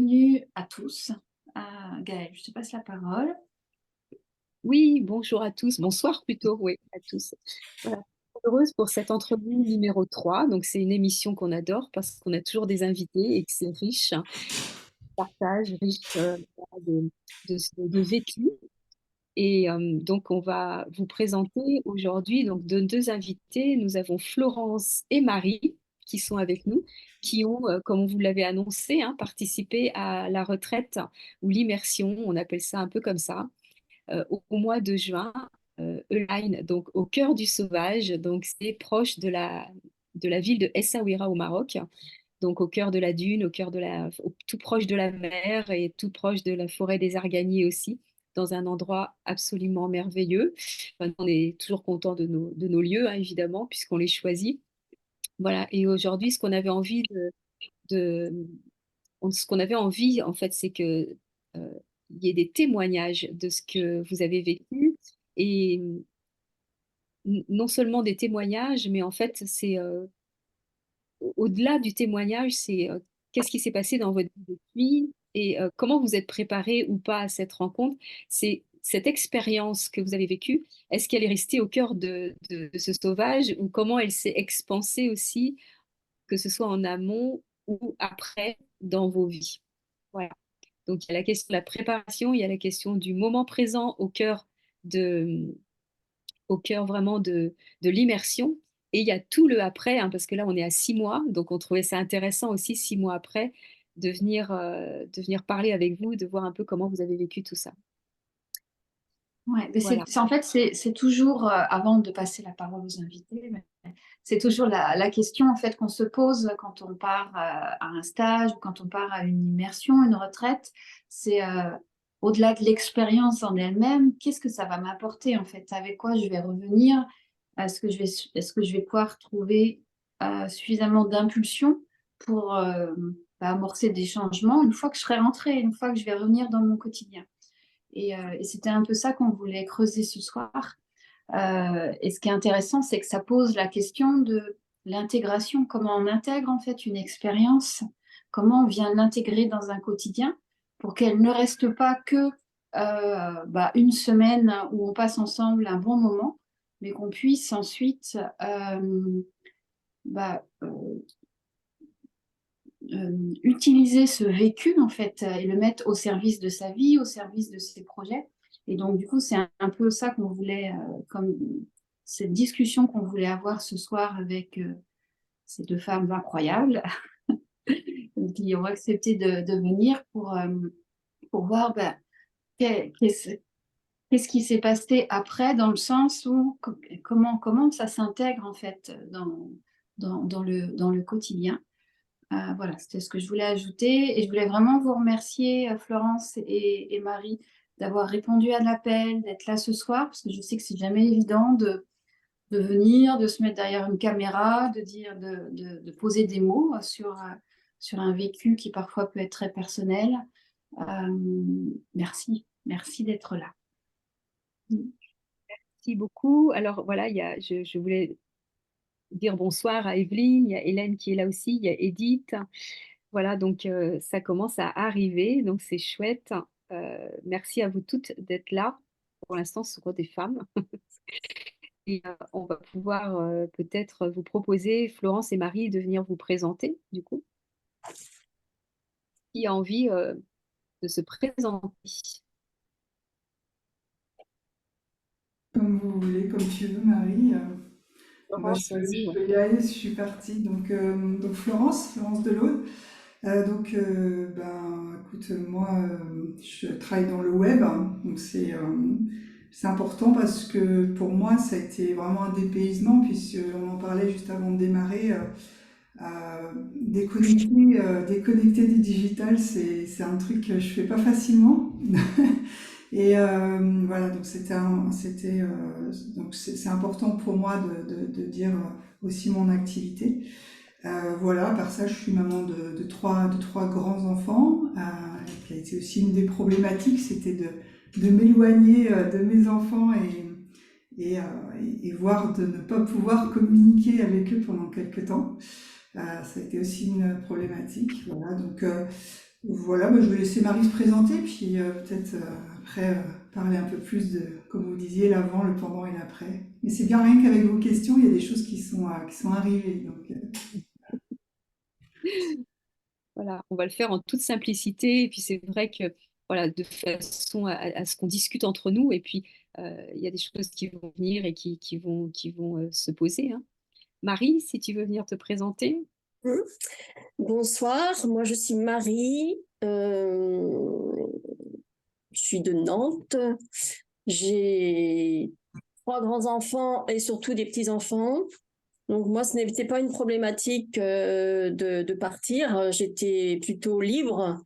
bienvenue à tous. Gaëlle, je te passe la parole. Oui, bonjour à tous, bonsoir plutôt, oui, à tous. Voilà, heureuse pour cette entrevue numéro 3. Donc c'est une émission qu'on adore parce qu'on a toujours des invités et que c'est riche, hein, partage, riche voilà, de vécu. Et donc on va vous présenter aujourd'hui donc deux invités. Nous avons Florence et Marie qui sont avec nous, qui ont, comme vous l'avez annoncé, hein, participé à la retraite ou l'immersion, on appelle ça un peu comme ça au mois de juin, Elaine, donc au cœur du sauvage, donc c'est proche de la ville de Essaouira au Maroc, donc au cœur de la dune, tout proche de la mer et tout proche de la forêt des Arganiers aussi, dans un endroit absolument merveilleux. Enfin, on est toujours content de nos lieux, hein, évidemment, puisqu'on les choisit. Voilà, et aujourd'hui, de, ce qu'on avait envie, en fait, c'est que il y ait des témoignages de ce que vous avez vécu et non seulement des témoignages, mais en fait, c'est au-delà du témoignage, c'est qu'est-ce qui s'est passé dans votre vie depuis et comment vous êtes préparé ou pas à cette rencontre. C'est cette expérience que vous avez vécue, est-ce qu'elle est restée au cœur de ce sauvage ou comment elle s'est expansée aussi, que ce soit en amont ou après dans vos vies. Voilà. Donc, il y a la question de la préparation, il y a la question du moment présent de, au cœur vraiment de l'immersion. Et il y a tout le après, hein, parce que là, on est à 6 mois. Donc, on trouvait ça intéressant aussi, 6 mois après, de venir parler avec vous, de voir un peu comment vous avez vécu tout ça. Ouais, mais Voilà. en fait, c'est toujours, avant de passer la parole aux invités, mais c'est toujours la question en fait qu'on se pose quand on part à un stage ou quand on part à une immersion, une retraite. C'est au-delà de l'expérience en elle-même, qu'est-ce que ça va m'apporter en fait? Avec quoi je vais revenir? Est-ce que je vais pouvoir trouver suffisamment d'impulsion pour amorcer des changements une fois que je serai rentrée, une fois que je vais revenir dans mon quotidien? Et c'était un peu ça qu'on voulait creuser ce soir. Et ce qui est intéressant, c'est que ça pose la question de l'intégration, comment on intègre en fait une expérience, comment on vient l'intégrer dans un quotidien pour qu'elle ne reste pas que une semaine où on passe ensemble un bon moment, mais qu'on puisse ensuite bah, euh, utiliser ce vécu en fait et le mettre au service de sa vie, au service de ses projets. Et donc du coup, c'est un peu ça qu'on voulait, comme cette discussion qu'on voulait avoir ce soir avec ces deux femmes incroyables qui ont accepté de venir pour voir qu'est-ce qui s'est passé après, dans le sens où comment ça s'intègre en fait dans le quotidien. Voilà, c'était ce que je voulais ajouter. Et je voulais vraiment vous remercier, Florence et Marie, d'avoir répondu à l'appel, d'être là ce soir, parce que je sais que c'est jamais évident de venir, de se mettre derrière une caméra, de poser des mots sur un vécu qui parfois peut être très personnel. Merci, merci d'être là. Merci beaucoup. Alors voilà, je voulais dire bonsoir à Evelyne, il y a Hélène qui est là aussi, il y a Edith. Voilà, donc ça commence à arriver, donc c'est chouette. Merci à vous toutes d'être là. Pour l'instant, ce sont des femmes. Et on va pouvoir peut-être vous proposer, Florence et Marie, de venir vous présenter, du coup. Qui a envie de se présenter? Comme vous voulez, comme tu veux, Marie. Florence, vas-y. Je Ouais. peux y aller, je suis partie. Donc Florence Delaude. Écoute, moi, je travaille dans le web, hein. Donc c'est important parce que pour moi, ça a été vraiment un dépaysement, puisqu'on en parlait juste avant de démarrer. Déconnecter du digital, c'est un truc que je fais pas facilement. Voilà, donc c'est important pour moi de dire aussi mon activité. Voilà, par ça, je suis maman de trois grands enfants, qui a été aussi une des problématiques, c'était de m'éloigner de mes enfants et, euh, et voir de ne pas pouvoir communiquer avec eux pendant quelques temps. Ça a été aussi une problématique. Voilà, donc Voilà, bah, je vais laisser Marie se présenter, puis peut-être après parler un peu plus de, comme vous disiez, l'avant, le pendant et l'après. Mais c'est bien rien qu'avec vos questions, il y a des choses qui sont arrivées. Donc, Voilà, on va le faire en toute simplicité. Et puis c'est vrai que voilà, de façon à ce qu'on discute entre nous. Et puis il y a des choses qui vont venir et qui vont se poser, hein. Marie, si tu veux venir te présenter. Hum. Bonsoir, moi je suis Marie, je suis de Nantes, j'ai trois grands-enfants et surtout des petits-enfants. Donc moi, ce n'était pas une problématique de partir, j'étais plutôt libre.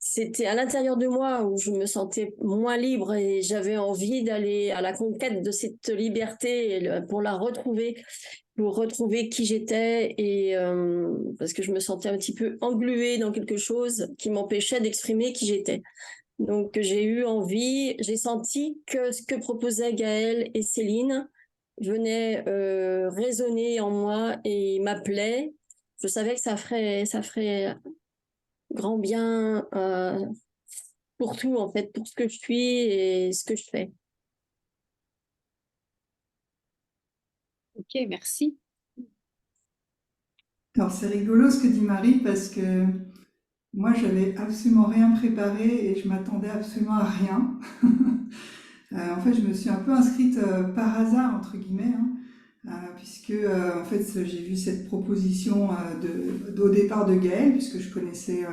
C'était à l'intérieur de moi où je me sentais moins libre et j'avais envie d'aller à la conquête de cette liberté pour la retrouver, pour retrouver qui j'étais et parce que je me sentais un petit peu engluée dans quelque chose qui m'empêchait d'exprimer qui j'étais. Donc j'ai eu envie, j'ai senti que ce que proposaient Gaëlle et Céline venait résonner en moi et m'appelait. Je savais que ça ferait grand bien pour tout en fait, pour ce que je suis et ce que je fais. Ok, merci. alors c'est rigolo ce que dit Marie parce que moi, j'avais absolument rien préparé et je m'attendais absolument à rien. En fait, je me suis un peu inscrite par hasard, entre guillemets, hein, puisque en fait, j'ai vu cette proposition au départ de Gaëlle, puisque je connaissais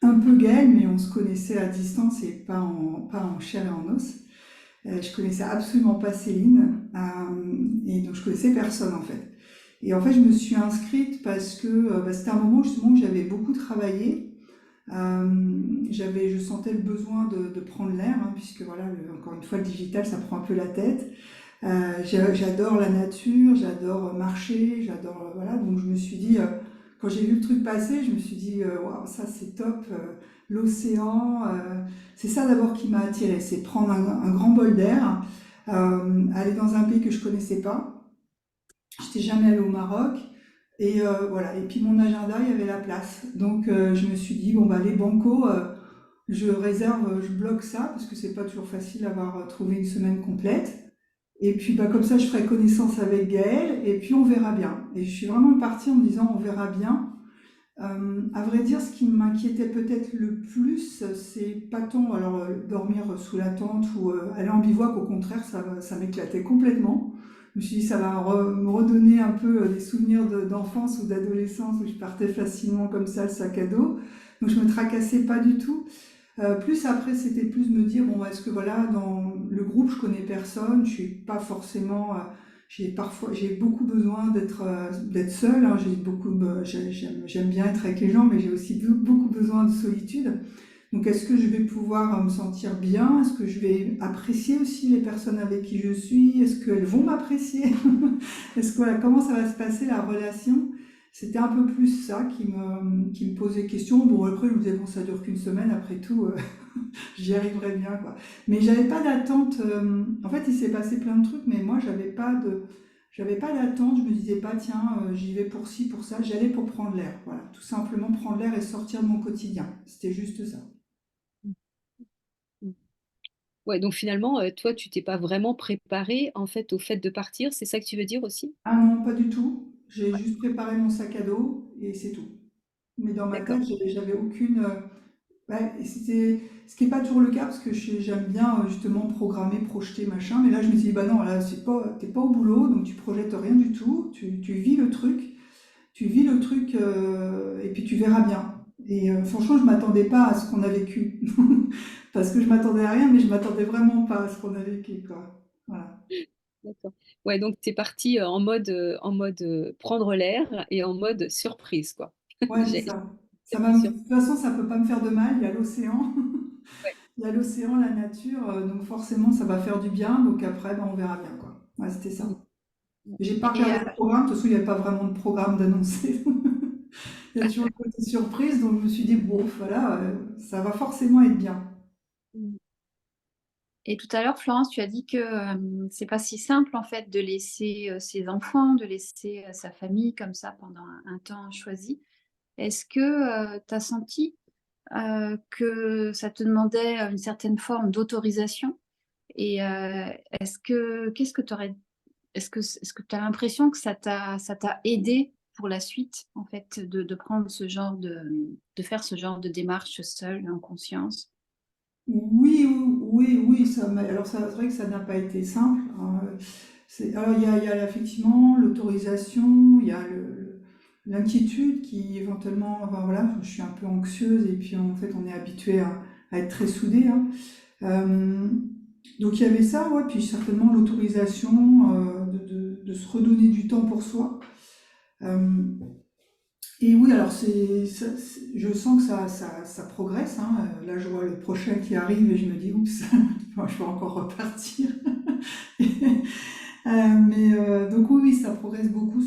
un peu Gaëlle, mais on se connaissait à distance et pas en chair et en os. Je connaissais absolument pas Céline, et donc je connaissais personne en fait. Et en fait, je me suis inscrite parce que bah, c'était un moment justement où j'avais beaucoup travaillé. Je sentais le besoin de prendre l'air, hein, puisque voilà, encore une fois, le digital, ça prend un peu la tête. J'adore la nature, j'adore marcher, j'adore, voilà. Donc je me suis dit, quand j'ai vu le truc passer, je me suis dit, waouh, ça c'est top, l'océan, c'est ça d'abord qui m'a attirée, c'est prendre un grand bol d'air, aller dans un pays que je connaissais pas. J'étais jamais allée au Maroc. Et voilà. Et puis mon agenda, il y avait la place. Donc je me suis dit, bon, bah, les bancos, je réserve, je bloque ça, parce que c'est pas toujours facile d'avoir trouvé une semaine complète. Et puis bah, comme ça, je ferai connaissance avec Gaëlle, et puis on verra bien. Et je suis vraiment partie en me disant, on verra bien. À vrai dire, ce qui m'inquiétait peut-être le plus, c'est pas tant alors, dormir sous la tente ou aller en bivouac, au contraire, ça m'éclatait complètement. Je me suis dit, ça va me redonner un peu des souvenirs d'enfance ou d'adolescence où je partais facilement comme ça, le sac à dos. Donc je me tracassais pas du tout. Plus après, c'était plus me dire, bon, est-ce que voilà, dans le groupe, je connais personne, je suis pas forcément, j'ai beaucoup besoin d'être seule, hein, j'aime bien être avec les gens, mais j'ai aussi beaucoup besoin de solitude. Donc, est-ce que je vais pouvoir me sentir bien? Est-ce que je vais apprécier aussi les personnes avec qui je suis? Est-ce qu'elles vont m'apprécier? Est-ce que, voilà, comment ça va se passer la relation? C'était un peu plus ça qui me posait question. Bon, après, je me disais, bon, ça dure qu'une semaine, après tout, j'y arriverai bien, quoi. Mais j'avais pas d'attente. En fait, il s'est passé plein de trucs, mais moi, j'avais pas d'attente. Je me disais pas, tiens, j'y vais pour ci, pour ça. J'allais pour prendre l'air. Voilà, tout simplement prendre l'air et sortir de mon quotidien. C'était juste ça. Ouais, donc finalement, toi, tu t'es pas vraiment préparé en fait au fait de partir, c'est ça que tu veux dire aussi? Ah non, pas du tout. J'ai juste préparé mon sac à dos et c'est tout. Mais dans ma D'accord. tête, j'avais aucune. Ouais, et c'était ce qui n'est pas toujours le cas parce que j'aime bien justement programmer, projeter, machin. Mais là, je me suis dit, bah non, là, t'es pas au boulot, donc tu projettes rien du tout. Tu vis le truc, et puis tu verras bien. Et franchement, je m'attendais pas à ce qu'on a vécu. Parce que je m'attendais à rien, mais je m'attendais vraiment pas à ce qu'on a vécu, quoi. Voilà. D'accord. Ouais, donc tu es parti en mode prendre l'air et en mode surprise, quoi. Ouais, c'est J'ai ça. été De toute façon, ça peut pas me faire de mal. Il y a l'océan. Ouais. Il y a l'océan, la nature, donc forcément ça va faire du bien, donc après ben, on verra bien quoi. Ouais, c'était Mm. ça. J'ai pas Et regardé le programme, de toute façon il n'y avait pas vraiment de programme d'annoncer. Il y a toujours le côté surprise, donc je me suis dit bon voilà, ça va forcément être bien. Mm. Et tout à l'heure, Florence, tu as dit que c'est pas si simple en fait de laisser ses enfants, de laisser sa famille comme ça pendant un temps choisi. Est-ce que tu as senti que ça te demandait une certaine forme d'autorisation. Et qu'est-ce que tu aurais, est-ce que tu as l'impression que ça t'a aidé pour la suite, en fait, de prendre de faire ce genre de démarche seule, en conscience? Oui, oui, oui, alors ça, c'est vrai que ça n'a pas été simple, hein. Alors il y a effectivement l'autorisation, il y a l'inquiétude qui éventuellement, enfin voilà, je suis un peu anxieuse et puis en fait on est habitué à être très soudé, hein. Euh, donc il y avait ça, ouais, puis certainement l'autorisation de se redonner du temps pour soi. Euh, et oui, alors je sens que ça progresse, hein. Là, je vois le prochain qui arrive et je me dis, oups, moi, je vais encore repartir. Donc oui, oui, ça progresse beaucoup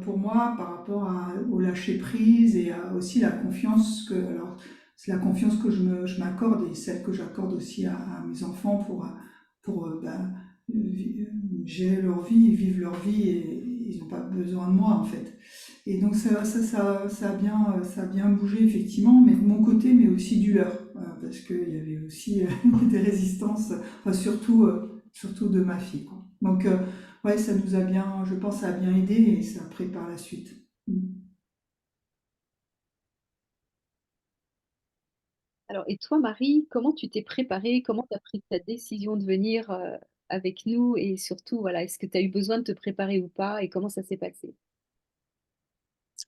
pour moi par rapport au lâcher prise et aussi la confiance alors, c'est la confiance que je m'accorde et celle que j'accorde aussi à mes enfants gérer leur vie, vivre leur vie et ils n'ont pas besoin de moi en fait. Et donc ça a bien bougé effectivement, mais de mon côté, mais aussi du leur, parce qu'il y avait aussi des résistances, enfin, surtout de ma fille, quoi. Donc ouais, ça nous a bien, je pense, ça a bien aidé et ça prépare la suite. Mm. Alors, et toi, Marie, comment tu t'es préparée? Comment tu as pris ta décision de venir avec nous? Et surtout, voilà, est-ce que tu as eu besoin de te préparer ou pas? Et comment ça s'est passé?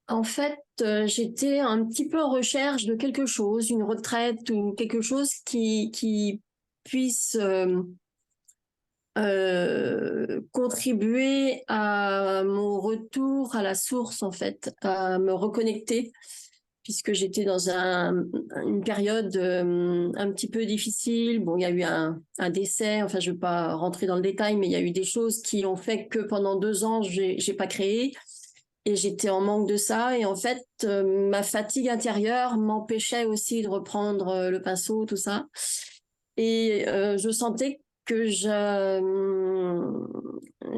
En fait, j'étais un petit peu en recherche de quelque chose, une retraite ou quelque chose qui puisse contribuer à mon retour à la source, en fait, à me reconnecter, puisque j'étais dans une période un petit peu difficile. Bon, il y a eu un décès, enfin, je ne vais pas rentrer dans le détail, mais il y a eu des choses qui ont fait que pendant 2 ans, j'ai pas créé. Et j'étais en manque de ça. Et en fait, ma fatigue intérieure m'empêchait aussi de reprendre le pinceau, tout ça. Et je sentais que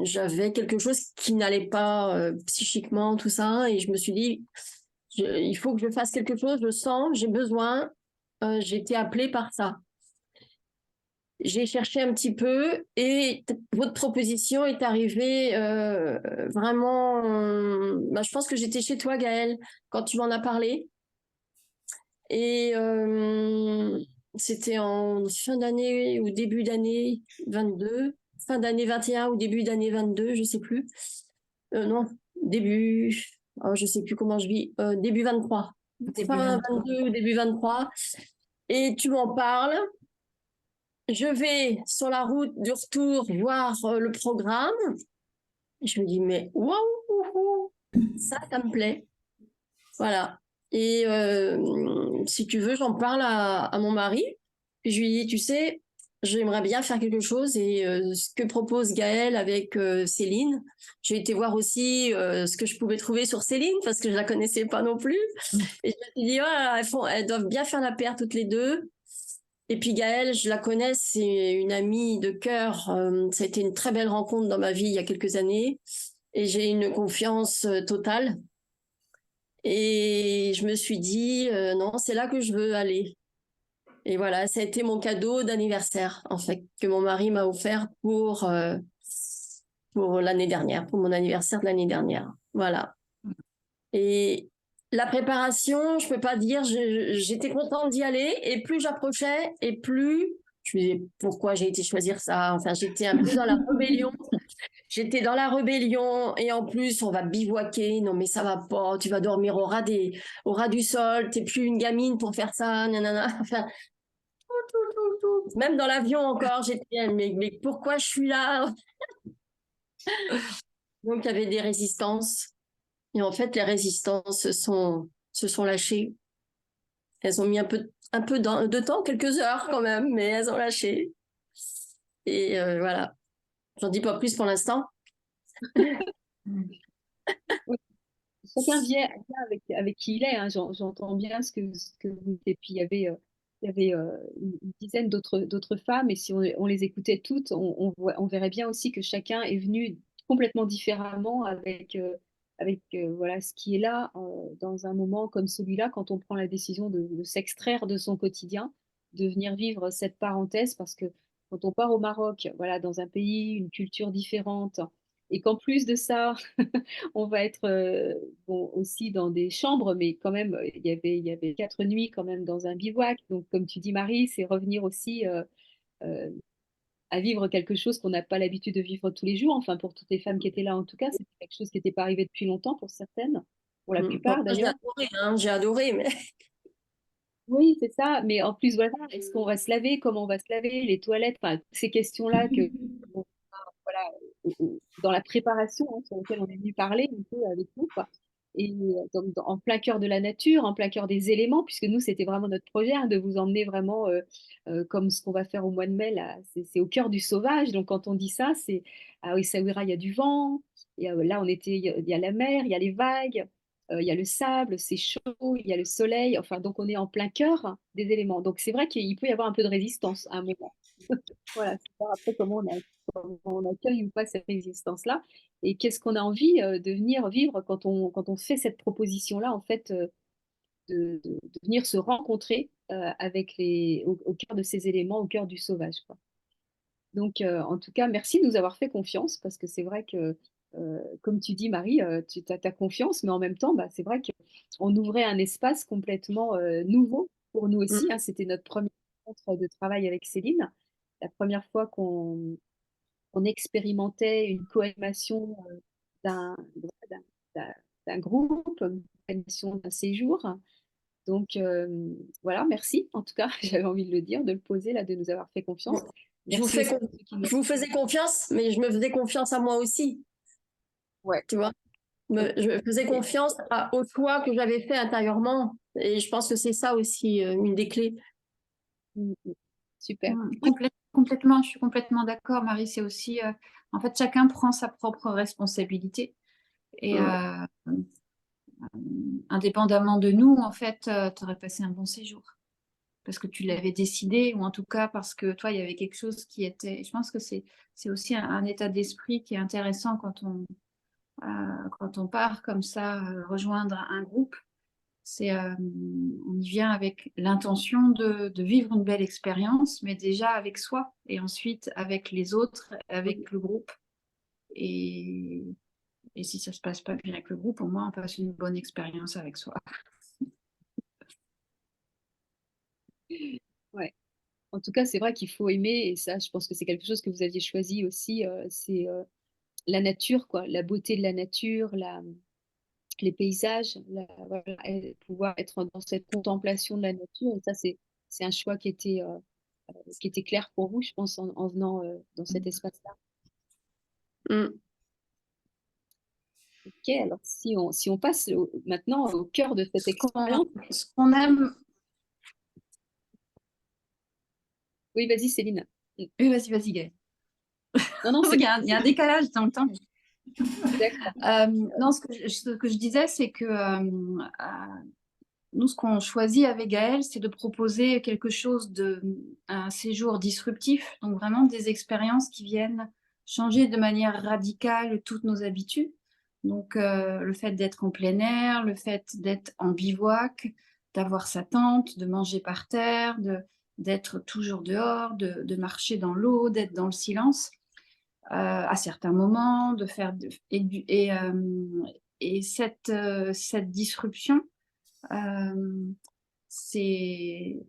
j'avais quelque chose qui n'allait pas psychiquement, tout ça. Et je me suis dit, il faut que je fasse quelque chose. Je sens, j'ai besoin. J'ai été appelée par ça. J'ai cherché un petit peu et votre proposition est arrivée vraiment. Je pense que j'étais chez toi, Gaëlle, quand tu m'en as parlé. Et c'était en fin d'année ou début d'année 22, fin d'année 21 ou début d'année 22, je sais plus. Non, début, je sais plus comment je vis, début 23. Début Fin 23. 22, début 23. Et tu m'en parles. Je vais sur la route du retour voir le programme. Je me dis, mais waouh, ça me plaît. Voilà. Et si tu veux, j'en parle à mon mari. Et je lui dis, tu sais, j'aimerais bien faire quelque chose. Et ce que propose Gaëlle avec Céline, j'ai été voir aussi ce que je pouvais trouver sur Céline parce que je la connaissais pas non plus. Et je me suis dit, oh, elles doivent bien faire la paire toutes les deux. Et puis Gaëlle, je la connais, c'est une amie de cœur. Ça a été une très belle rencontre dans ma vie il y a quelques années. Et j'ai une confiance totale. Et je me suis dit, non, c'est là que je veux aller. Et voilà, ça a été mon cadeau d'anniversaire, en fait, que mon mari m'a offert pour l'année dernière, pour mon anniversaire de l'année dernière. Voilà. Et la préparation, je peux pas dire, j'étais contente d'y aller, et plus j'approchais, et plus je me disais pourquoi j'ai été choisir ça. Enfin, j'étais un peu dans la rébellion. J'étais dans la rébellion, et en plus, on va bivouaquer. Non, mais ça va pas. Tu vas dormir au ras du sol. T'es plus une gamine pour faire ça. Nanana. Enfin, même dans l'avion encore, j'étais, mais pourquoi je suis là? Donc, il y avait des résistances. Et en fait, les résistances se sont lâchées. Elles ont mis un peu de temps, quelques heures quand même, mais elles ont lâché. Et voilà. J'en dis pas plus pour l'instant. Oui, chacun vient avec qui il est, hein. J'entends bien ce que vous dites. Et puis, il y avait une dizaine d'autres femmes. Et si on les écoutait toutes, on verrait bien aussi que chacun est venu complètement différemment avec voilà, ce qui est là dans un moment comme celui-là, quand on prend la décision de s'extraire de son quotidien, de venir vivre cette parenthèse, parce que quand on part au Maroc, voilà, dans un pays, une culture différente, et qu'en plus de ça, on va être bon, aussi dans des chambres, mais quand même, il y avait 4 nuits quand même dans un bivouac. Donc, comme tu dis, Marie, c'est revenir aussi euh, à vivre quelque chose qu'on n'a pas l'habitude de vivre tous les jours. Enfin, pour toutes les femmes qui étaient là, en tout cas, c'était quelque chose qui n'était pas arrivé depuis longtemps pour certaines, pour la Bon, moi, plupart j'ai d'ailleurs. adoré, hein, j'ai adoré, mais Oui, c'est ça. Mais en plus, voilà, est-ce qu'on va se laver? Comment on va se laver? Les toilettes, enfin, toutes ces questions-là que, bon, voilà, dans la préparation sur laquelle on est venu parler un peu avec nous, quoi. Et donc, en plein cœur de la nature, en plein cœur des éléments, puisque nous, c'était vraiment notre projet de vous emmener vraiment comme ce qu'on va faire au mois de mai, là, c'est au cœur du sauvage. Donc, quand on dit ça, c'est à Essaouira, il y a du vent, là, il y a la mer, il y a les vagues, il y a le sable, c'est chaud, il y a le soleil. Enfin, donc, on est en plein cœur des éléments. Donc, c'est vrai qu'il peut y avoir un peu de résistance à un moment. Voilà, c'est voir après comment on accueille ou pas cette résistance-là et qu'est-ce qu'on a envie de venir vivre quand on fait cette proposition-là, en fait, de venir se rencontrer avec au cœur de ces éléments, au cœur du sauvage, quoi. Donc, en tout cas, merci de nous avoir fait confiance parce que c'est vrai que, comme tu dis, Marie, tu as ta confiance, mais en même temps, bah, c'est vrai qu'on ouvrait un espace complètement nouveau pour nous aussi, hein. C'était notre première rencontre de travail avec Céline, la première fois qu'on expérimentait une co-animation d'un d'un- d'un groupe, une co-animation d'un séjour. Donc, voilà, merci en tout cas, j'avais envie de le dire, de le poser là, de nous avoir fait confiance. je vous Merci fais aussi à ceux qui nous... je vous faisais confiance, mais je me faisais confiance à moi aussi, Ouais. tu vois. Je faisais confiance au choix que j'avais fait intérieurement. Et je pense que c'est ça aussi une des clés. Mm, mm. Super. Complètement, je suis complètement d'accord, Marie. C'est aussi, en fait, chacun prend sa propre responsabilité. Et Mm. indépendamment de nous, en fait, tu aurais passé un bon séjour. Parce que tu l'avais décidé, ou en tout cas parce que toi, il y avait quelque chose qui était... Je pense que c'est aussi un état d'esprit qui est intéressant quand on part comme ça, rejoindre un groupe. On y vient avec l'intention de vivre une belle expérience, mais déjà avec soi, et ensuite avec les autres, avec le groupe. Et, et si ça se passe pas bien avec le groupe, au moins on passe une bonne expérience avec soi. Ouais. En tout cas, c'est vrai qu'il faut aimer, et ça, je pense que c'est quelque chose que vous aviez choisi aussi, c'est la nature, quoi, la beauté de la nature, les paysages, voilà, et pouvoir être dans cette contemplation de la nature. Et ça, c'est un choix qui était clair pour vous, je pense, en venant dans cet espace-là. Mm. Ok, alors si on passe maintenant au cœur de cette expérience. Ce qu'on aime... Oui, vas-y, Céline. Oui, vas-y, Gaëlle. Non, non, c'est Il y a un décalage dans le temps. d'accord. Non, ce que je disais, c'est que nous, ce qu'on choisit avec Gaël, c'est de proposer quelque chose un séjour disruptif, donc vraiment des expériences qui viennent changer de manière radicale toutes nos habitudes. Donc, le fait d'être en plein air, le fait d'être en bivouac, d'avoir sa tente, de manger par terre, d'être toujours dehors, de marcher dans l'eau, d'être dans le silence à certains moments, et cette disruption, euh, c'est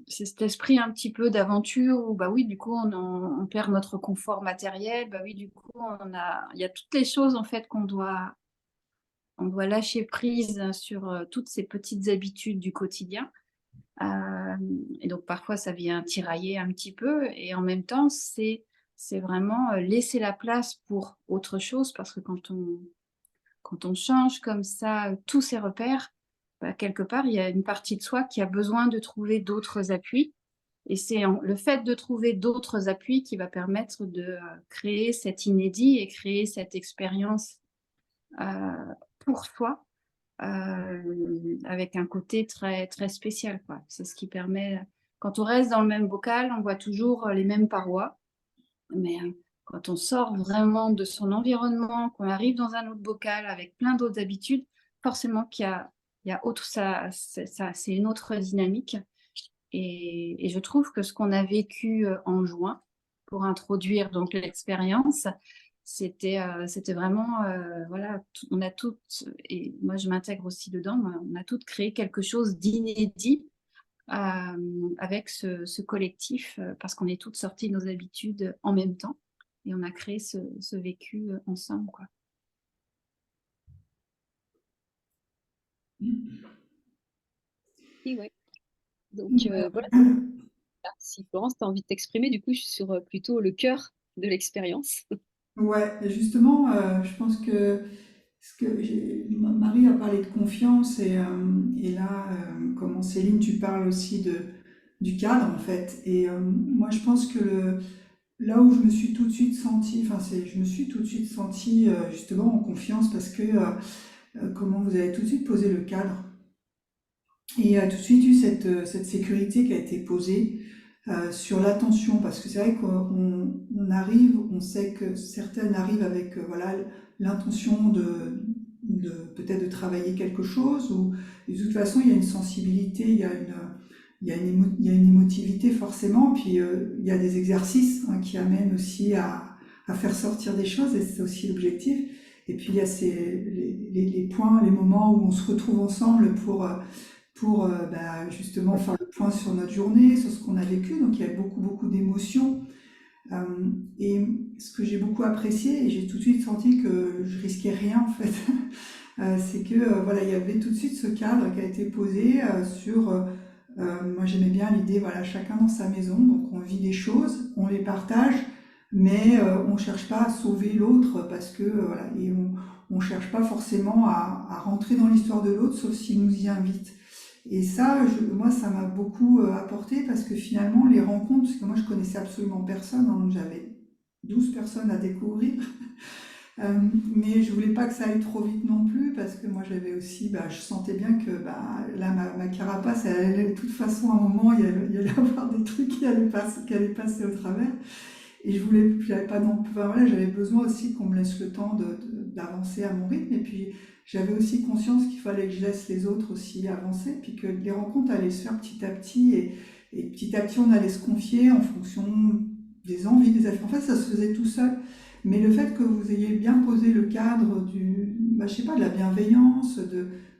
cet esprit un petit peu d'aventure où, bah oui, du coup, on perd notre confort matériel. Bah oui, du coup, il y a toutes les choses, en fait, on doit lâcher prise sur toutes ces petites habitudes du quotidien. Euh, et donc, parfois, ça vient tirailler un petit peu. Et en même temps, c'est vraiment laisser la place pour autre chose parce que quand on change comme ça tous ses repères, bah, quelque part, il y a une partie de soi qui a besoin de trouver d'autres appuis. Et c'est le fait de trouver d'autres appuis qui va permettre de créer cet inédit et créer cette expérience euh, pour soi avec un côté très, très spécial, quoi. C'est ce qui permet, quand on reste dans le même bocal, on voit toujours les mêmes parois, mais Quand on sort vraiment de son environnement, qu'on arrive dans un autre bocal avec plein d'autres habitudes, forcément il y a autre, c'est une autre dynamique. Et je trouve que ce qu'on a vécu en juin pour introduire donc l'expérience, c'était vraiment, voilà, on a toutes, et moi je m'intègre aussi dedans, on a toutes créé quelque chose d'inédit avec ce collectif, parce qu'on est toutes sorties de nos habitudes en même temps et on a créé ce vécu ensemble, quoi. Et ouais. Donc Ouais. voilà, si Florence, tu as envie de t'exprimer, du coup, sur plutôt le cœur de l'expérience. Ouais, et justement, je pense que Marie a parlé de confiance et là, comment Céline, tu parles aussi du cadre en fait. Et moi, je pense que là où je me suis tout de suite sentie, je me suis tout de suite sentie justement en confiance parce que comment vous avez tout de suite posé le cadre et il y a tout de suite eu cette sécurité qui a été posée sur l'attention, parce que c'est vrai qu'on arrive, on sait que certaines arrivent avec voilà l'intention de peut-être de travailler quelque chose, ou de toute façon il y a une sensibilité, il y a une émotivité forcément, puis il y a des exercices qui amènent aussi à faire sortir des choses, et c'est aussi l'objectif. Et puis il y a les points, les moments où on se retrouve ensemble pour justement faire le point sur notre journée, sur ce qu'on a vécu. Donc il y a beaucoup, beaucoup d'émotions. Euh, et ce que j'ai beaucoup apprécié, et j'ai tout de suite senti que je risquais rien en fait, c'est que voilà, il y avait tout de suite ce cadre qui a été posé moi j'aimais bien l'idée, voilà, chacun dans sa maison, donc on vit des choses, on les partage, mais on cherche pas à sauver l'autre parce que voilà, et on cherche pas forcément à rentrer dans l'histoire de l'autre, sauf s'il nous y invite. Et ça, moi, ça m'a beaucoup apporté parce que finalement, les rencontres, parce que moi, je connaissais absolument personne, hein, j'avais 12 personnes à découvrir, mais je voulais pas que ça aille trop vite non plus parce que moi, j'avais aussi, je sentais bien que là, ma carapace, elle allait de toute façon, à un moment, il y allait avoir des trucs qui allaient passer au travers. Et j'avais pas non, enfin, voilà, j'avais besoin aussi qu'on me laisse le temps d'avancer à mon rythme. Et puis j'avais aussi conscience qu'il fallait que je laisse les autres aussi avancer, puis que les rencontres allaient se faire petit à petit, et petit à petit on allait se confier en fonction des envies, des affaires. En fait, ça se faisait tout seul. Mais le fait que vous ayez bien posé le cadre je sais pas, de la bienveillance,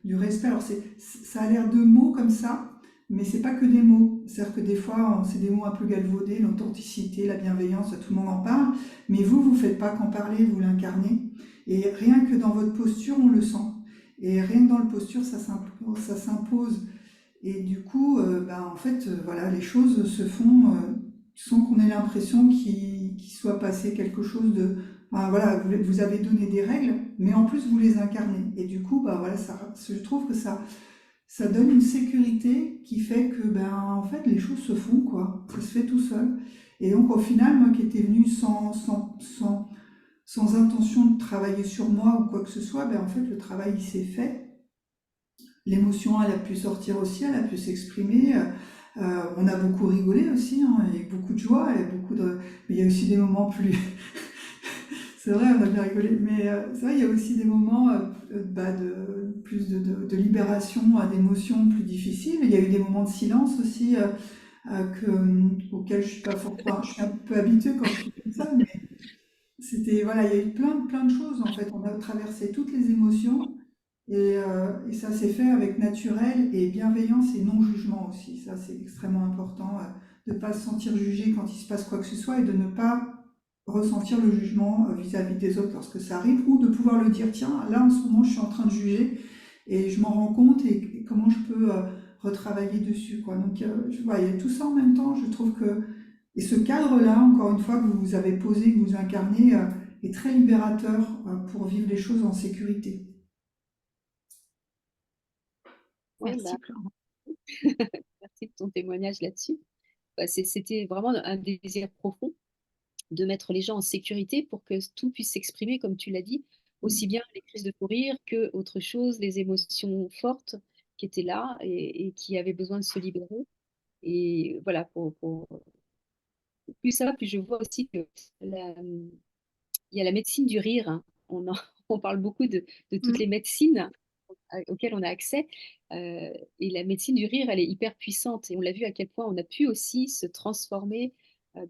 du respect. Alors ça a l'air de mots comme ça, mais c'est pas que des mots. C'est-à-dire que des fois, c'est des mots un peu galvaudés, l'authenticité, la bienveillance, tout le monde en parle. Mais vous faites pas qu'en parler, vous l'incarnez. Et rien que dans votre posture, on le sent. Et rien que dans le posture, ça s'impose. Et du coup, en fait, voilà, les choses se font sans qu'on ait l'impression qu'il soit passé quelque chose de... voilà, vous avez donné des règles, mais en plus, vous les incarnez. Et du coup, voilà, je trouve que ça donne une sécurité qui fait que, en fait, les choses se font, quoi. Ça se fait tout seul. Et donc, au final, moi qui étais venue sans intention de travailler sur moi ou quoi que ce soit, en fait, le travail, il s'est fait. L'émotion, elle a pu sortir aussi, elle a pu s'exprimer. On a beaucoup rigolé aussi, hein, et beaucoup de joie, et mais il y a aussi des moments plus... C'est vrai, on a bien rigolé, mais c'est vrai, il y a aussi des moments plus de libération, d'émotions plus difficiles. Il y a eu des moments de silence aussi auxquels je suis pas forcément, je suis un peu habituée quand je suis comme ça, mais voilà, il y a eu plein de choses en fait. On a traversé toutes les émotions et ça s'est fait avec naturel et bienveillance et non-jugement aussi. Ça, c'est extrêmement important de ne pas se sentir jugé quand il se passe quoi que ce soit et de ne pas ressentir le jugement vis-à-vis des autres lorsque ça arrive, ou de pouvoir le dire, tiens, là en ce moment je suis en train de juger et je m'en rends compte, et comment je peux retravailler dessus, quoi. Donc il y a tout ça en même temps, je trouve que, et ce cadre-là, encore une fois, que vous avez posé, que vous incarnez, est très libérateur pour vivre les choses en sécurité. Ouais, Merci, Florent. merci de ton témoignage là-dessus. C'était vraiment un désir profond de mettre les gens en sécurité pour que tout puisse s'exprimer, comme tu l'as dit, aussi bien les crises de fou rire que autre chose, les émotions fortes qui étaient là et qui avaient besoin de se libérer. Et voilà, plus ça va, plus je vois aussi que il y a la médecine du rire, hein. On parle beaucoup de toutes les médecines auxquelles on a accès. Et la médecine du rire, elle est hyper puissante. Et on l'a vu à quel point on a pu aussi se transformer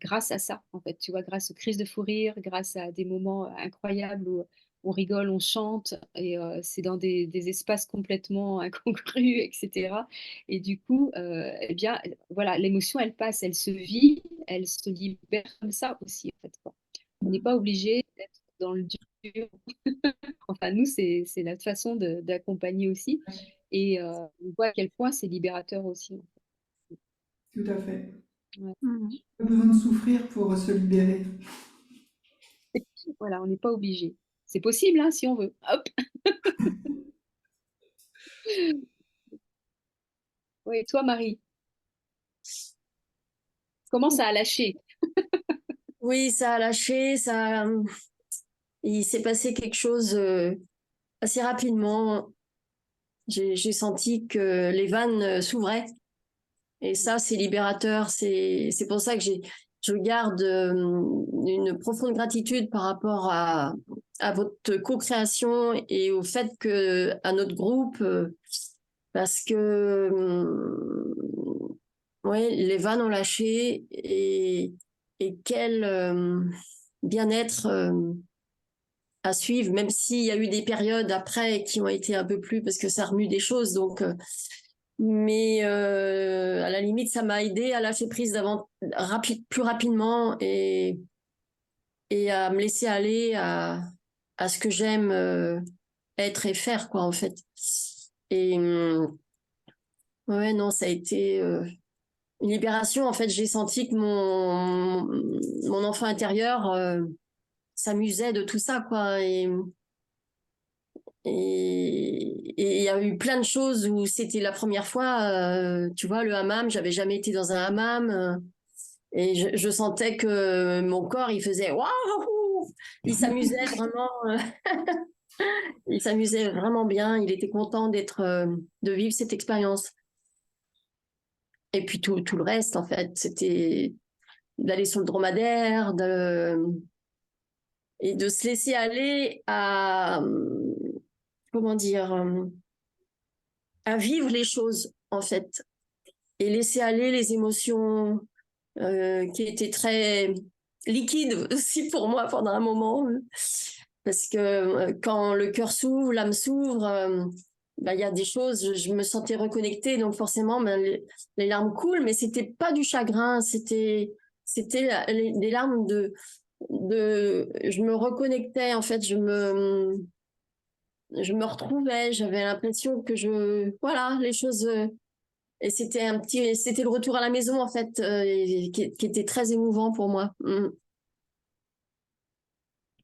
grâce à ça, en fait. Tu vois, grâce aux crises de fou rire, grâce à des moments incroyables où on rigole, on chante, et c'est dans des espaces complètement incongrus, etc. Et du coup, eh bien, voilà, l'émotion, elle passe, elle se vit, elle se libère comme ça aussi, en fait, quoi. On n'est pas obligé d'être dans le dur. Enfin, nous, c'est notre façon d'accompagner aussi. Et on voit à quel point c'est libérateur aussi, en Tout à fait. fait. Ouais. Pas besoin de souffrir pour se libérer. Voilà, on n'est pas obligé. C'est possible, hein, si on veut. Hop. Oui, toi, Marie, comment ça a lâché? Oui, ça a lâché, il s'est passé quelque chose assez rapidement. J'ai senti que les vannes s'ouvraient. Et ça, c'est libérateur. C'est pour ça que je garde une profonde gratitude par rapport à votre co-création et au fait que à notre groupe, parce que ouais, les vannes ont lâché et quel bien-être à suivre, même s'il y a eu des périodes après qui ont été un peu plus parce que ça remue des choses. Donc mais à la limite, ça m'a aidé à lâcher prise plus rapidement et à me laisser aller à ce que j'aime être et faire, quoi, en fait. Et ouais, non, ça a été une libération. En fait, j'ai senti que mon enfant intérieur s'amusait de tout ça, quoi. Et il y a eu plein de choses où c'était la première fois, tu vois, le hammam, j'avais jamais été dans un hammam. Et je sentais que mon corps, il faisait waouh! Il s'amusait vraiment, il s'amusait vraiment bien. Il était content de vivre cette expérience. Et puis tout le reste, en fait, c'était d'aller sur le dromadaire, et de se laisser aller comment dire, à vivre les choses, en fait, et laisser aller les émotions qui étaient très liquides aussi pour moi pendant un moment. Parce que quand le cœur s'ouvre, l'âme s'ouvre, bah, il y a des choses, je me sentais reconnectée, donc forcément, ben, les larmes coulent, mais c'était pas du chagrin, c'était des larmes je me reconnectais, en fait, je me retrouvais, j'avais l'impression que voilà, les choses, et c'était le retour à la maison, en fait, qui était très émouvant pour moi.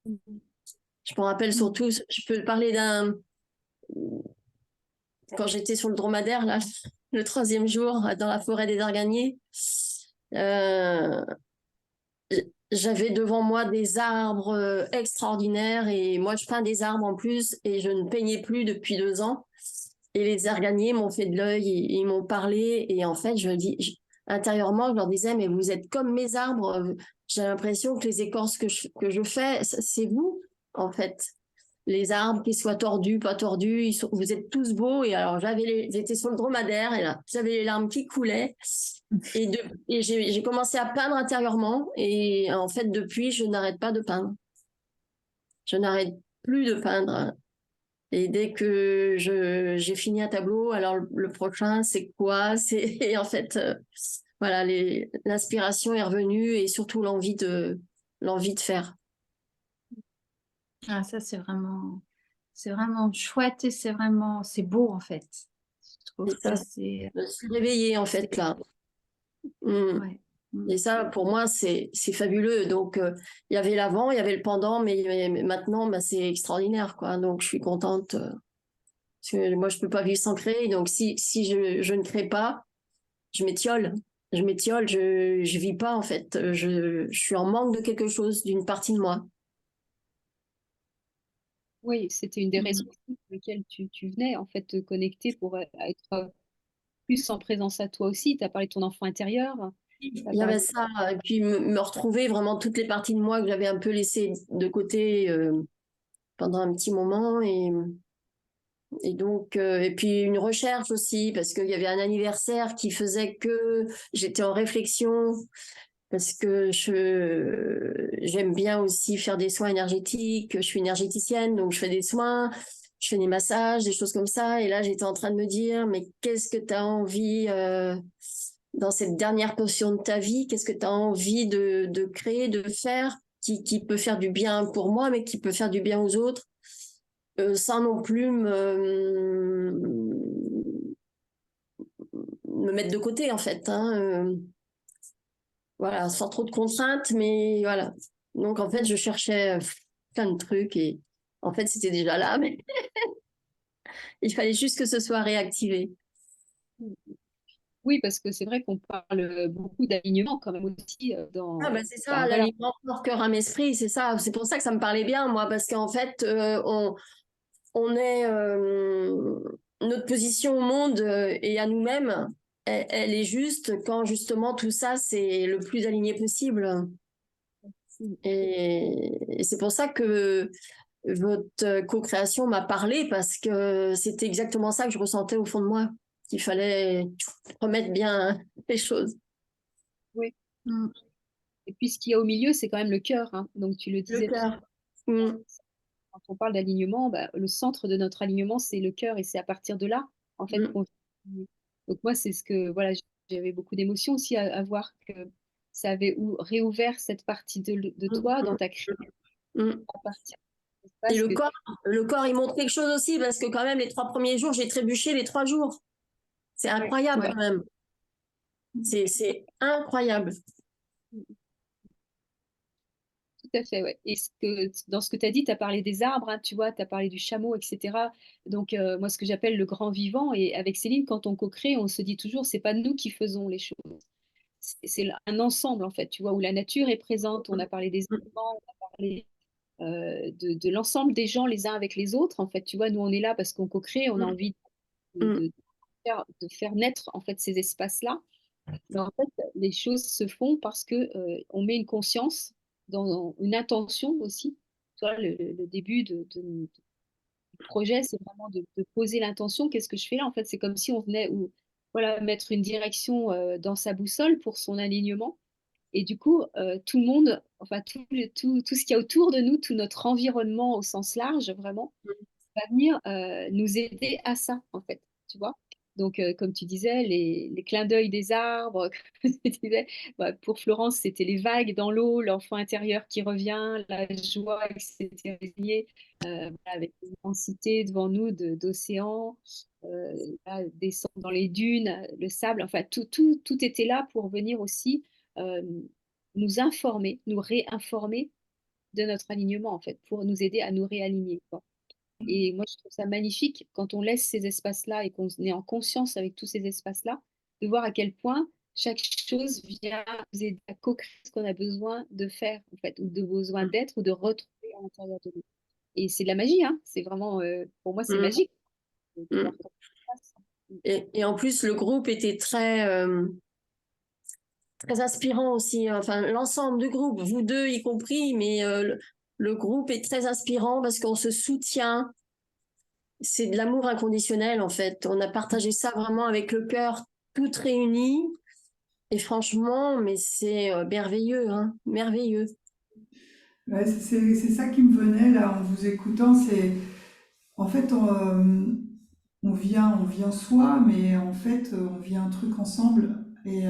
Je me rappelle surtout, je peux parler quand j'étais sur le dromadaire, là, le 3e jour, dans la forêt des Arganiers, euh, j'avais devant moi des arbres extraordinaires et moi, je peins des arbres en plus et je ne peignais plus depuis 2 ans. Et les Arganiers m'ont fait de l'œil, ils m'ont parlé et en fait, intérieurement, je leur disais, mais vous êtes comme mes arbres, j'ai l'impression que les écorces que je fais, c'est vous, en fait. Les arbres, qu'ils soient tordus, pas tordus, vous êtes tous beaux. Et alors, j'étais sur le dromadaire et là, j'avais les larmes qui coulaient. Et j'ai commencé à peindre intérieurement. Et en fait, depuis, je n'arrête pas de peindre. Je n'arrête plus de peindre. Et dès que j'ai fini un tableau, alors le prochain, c'est quoi? Et en fait, voilà, l'inspiration est revenue et surtout l'envie de faire. Ah, ça, c'est vraiment chouette et c'est beau en fait. Je trouve Et que ça, c'est, je me suis réveillée en fait là. ouais. Et ça, pour moi, c'est fabuleux. Donc, il y avait l'avant, il y avait le pendant, mais maintenant, bah, c'est extraordinaire, quoi. Donc, je suis contente. Parce que moi, je peux pas vivre sans créer. Donc, si je ne crée pas, je m'étiole. Je vis pas, en fait. Je suis en manque de quelque chose, d'une partie de moi. Oui, c'était une des raisons pour lesquelles tu venais, en fait, te connecter pour être plus en présence à toi aussi. Tu as parlé de ton enfant intérieur. Il y avait ça, et puis me retrouver vraiment toutes les parties de moi que j'avais un peu laissées de côté pendant un petit moment. Et donc, et puis une recherche aussi, parce qu'il y avait un anniversaire qui faisait que j'étais en réflexion, parce que j'aime bien aussi faire des soins énergétiques, je suis énergéticienne, donc je fais des soins, je fais des massages, des choses comme ça. Et là, j'étais en train de me dire, mais qu'est-ce que tu as envie dans cette dernière portion de ta vie, qu'est-ce que tu as envie de créer, de faire, qui peut faire du bien pour moi, mais qui peut faire du bien aux autres, sans non plus me mettre de côté, en fait. Hein, voilà, sans trop de contraintes, mais voilà. Donc, en fait, je cherchais plein de trucs et en fait, c'était déjà là, mais il fallait juste que ce soit réactivé. Oui, parce que c'est vrai qu'on parle beaucoup d'alignement quand même aussi Ah dans... bah c'est ça, Ben, voilà. l'alignement corps, cœur, âme, esprit, c'est ça. C'est pour ça que ça me parlait bien, moi, parce qu'en fait, on est notre position au monde et à nous-mêmes, elle est juste quand justement tout ça c'est le plus aligné possible. Et c'est pour ça que votre co-création m'a parlé parce que c'était exactement ça que je ressentais au fond de moi, qu'il fallait remettre bien les choses. Oui. Mm. Et puis ce qu'il y a au milieu, c'est quand même le cœur, hein. Donc tu le Le disais tout cœur. à l'heure, quand on parle d'alignement, bah, le centre de notre alignement, c'est le cœur et c'est à partir de là, en fait, Mm. qu'on... Donc moi, c'est ce que, voilà, j'avais beaucoup d'émotions aussi à voir que ça avait réouvert cette partie de toi dans ta création Mm. à partir de Et l'espace que... le corps, il montre quelque chose aussi parce que quand même les 3 premiers jours, j'ai trébuché les 3 jours. C'est incroyable Ouais. quand même. C'est incroyable. Tout à fait, ouais. Et dans ce que tu as dit, tu as parlé des arbres, hein, tu vois, tu as parlé du chameau, etc. Donc, moi, ce que j'appelle le grand vivant, et avec Céline, quand on co-crée, on se dit toujours, c'est pas nous qui faisons les choses. C'est un ensemble, en fait, tu vois, où la nature est présente. On a parlé des éléments, on a parlé de l'ensemble des gens les uns avec les autres. En fait, tu vois, nous, on est là parce qu'on co-crée, on a envie Mm. de faire naître, en fait, ces espaces-là. Mais en fait, les choses se font parce que on met une conscience, dans une intention aussi. Tu vois, le début du projet, c'est vraiment de poser l'intention. Qu'est-ce que je fais là? En fait, c'est comme si on venait ou voilà mettre une direction dans sa boussole pour son alignement. Et du coup, tout le monde, enfin tout ce qu'il y a autour de nous, tout notre environnement au sens large, vraiment, va venir nous aider à ça, en fait, tu vois. Donc, comme tu disais, les clins d'œil des arbres, comme tu disais, bah, pour Florence, c'était les vagues dans l'eau, l'enfant intérieur qui revient, la joie qui s'était réveillée voilà, avec l'immensité devant nous d'océan, là, descendre dans les dunes, le sable, enfin, tout était là pour venir aussi euh, nous informer, nous réinformer de notre alignement, en fait, pour nous aider à nous réaligner, quoi. Et moi, je trouve ça magnifique quand on laisse ces espaces-là et qu'on est en conscience avec tous ces espaces-là, de voir à quel point chaque chose vient nous aider à co-créer ce qu'on a besoin de faire, en fait, ou de besoin d'être ou de retrouver à l'intérieur de nous. Et c'est de la magie, hein. C'est vraiment, pour moi, c'est Mm. magique de voir Mm. comment ça se passe. Et en plus, le groupe était très inspirant aussi. Enfin, l'ensemble du groupe, vous deux y compris, mais le groupe est très inspirant parce qu'on se soutient. C'est de l'amour inconditionnel, en fait. On a partagé ça vraiment avec le cœur, toutes réunies. Et franchement, mais c'est merveilleux, hein, merveilleux. Ouais, c'est ça qui me venait là en vous écoutant. C'est en fait on vient soi, mais en fait on vit un truc ensemble. Et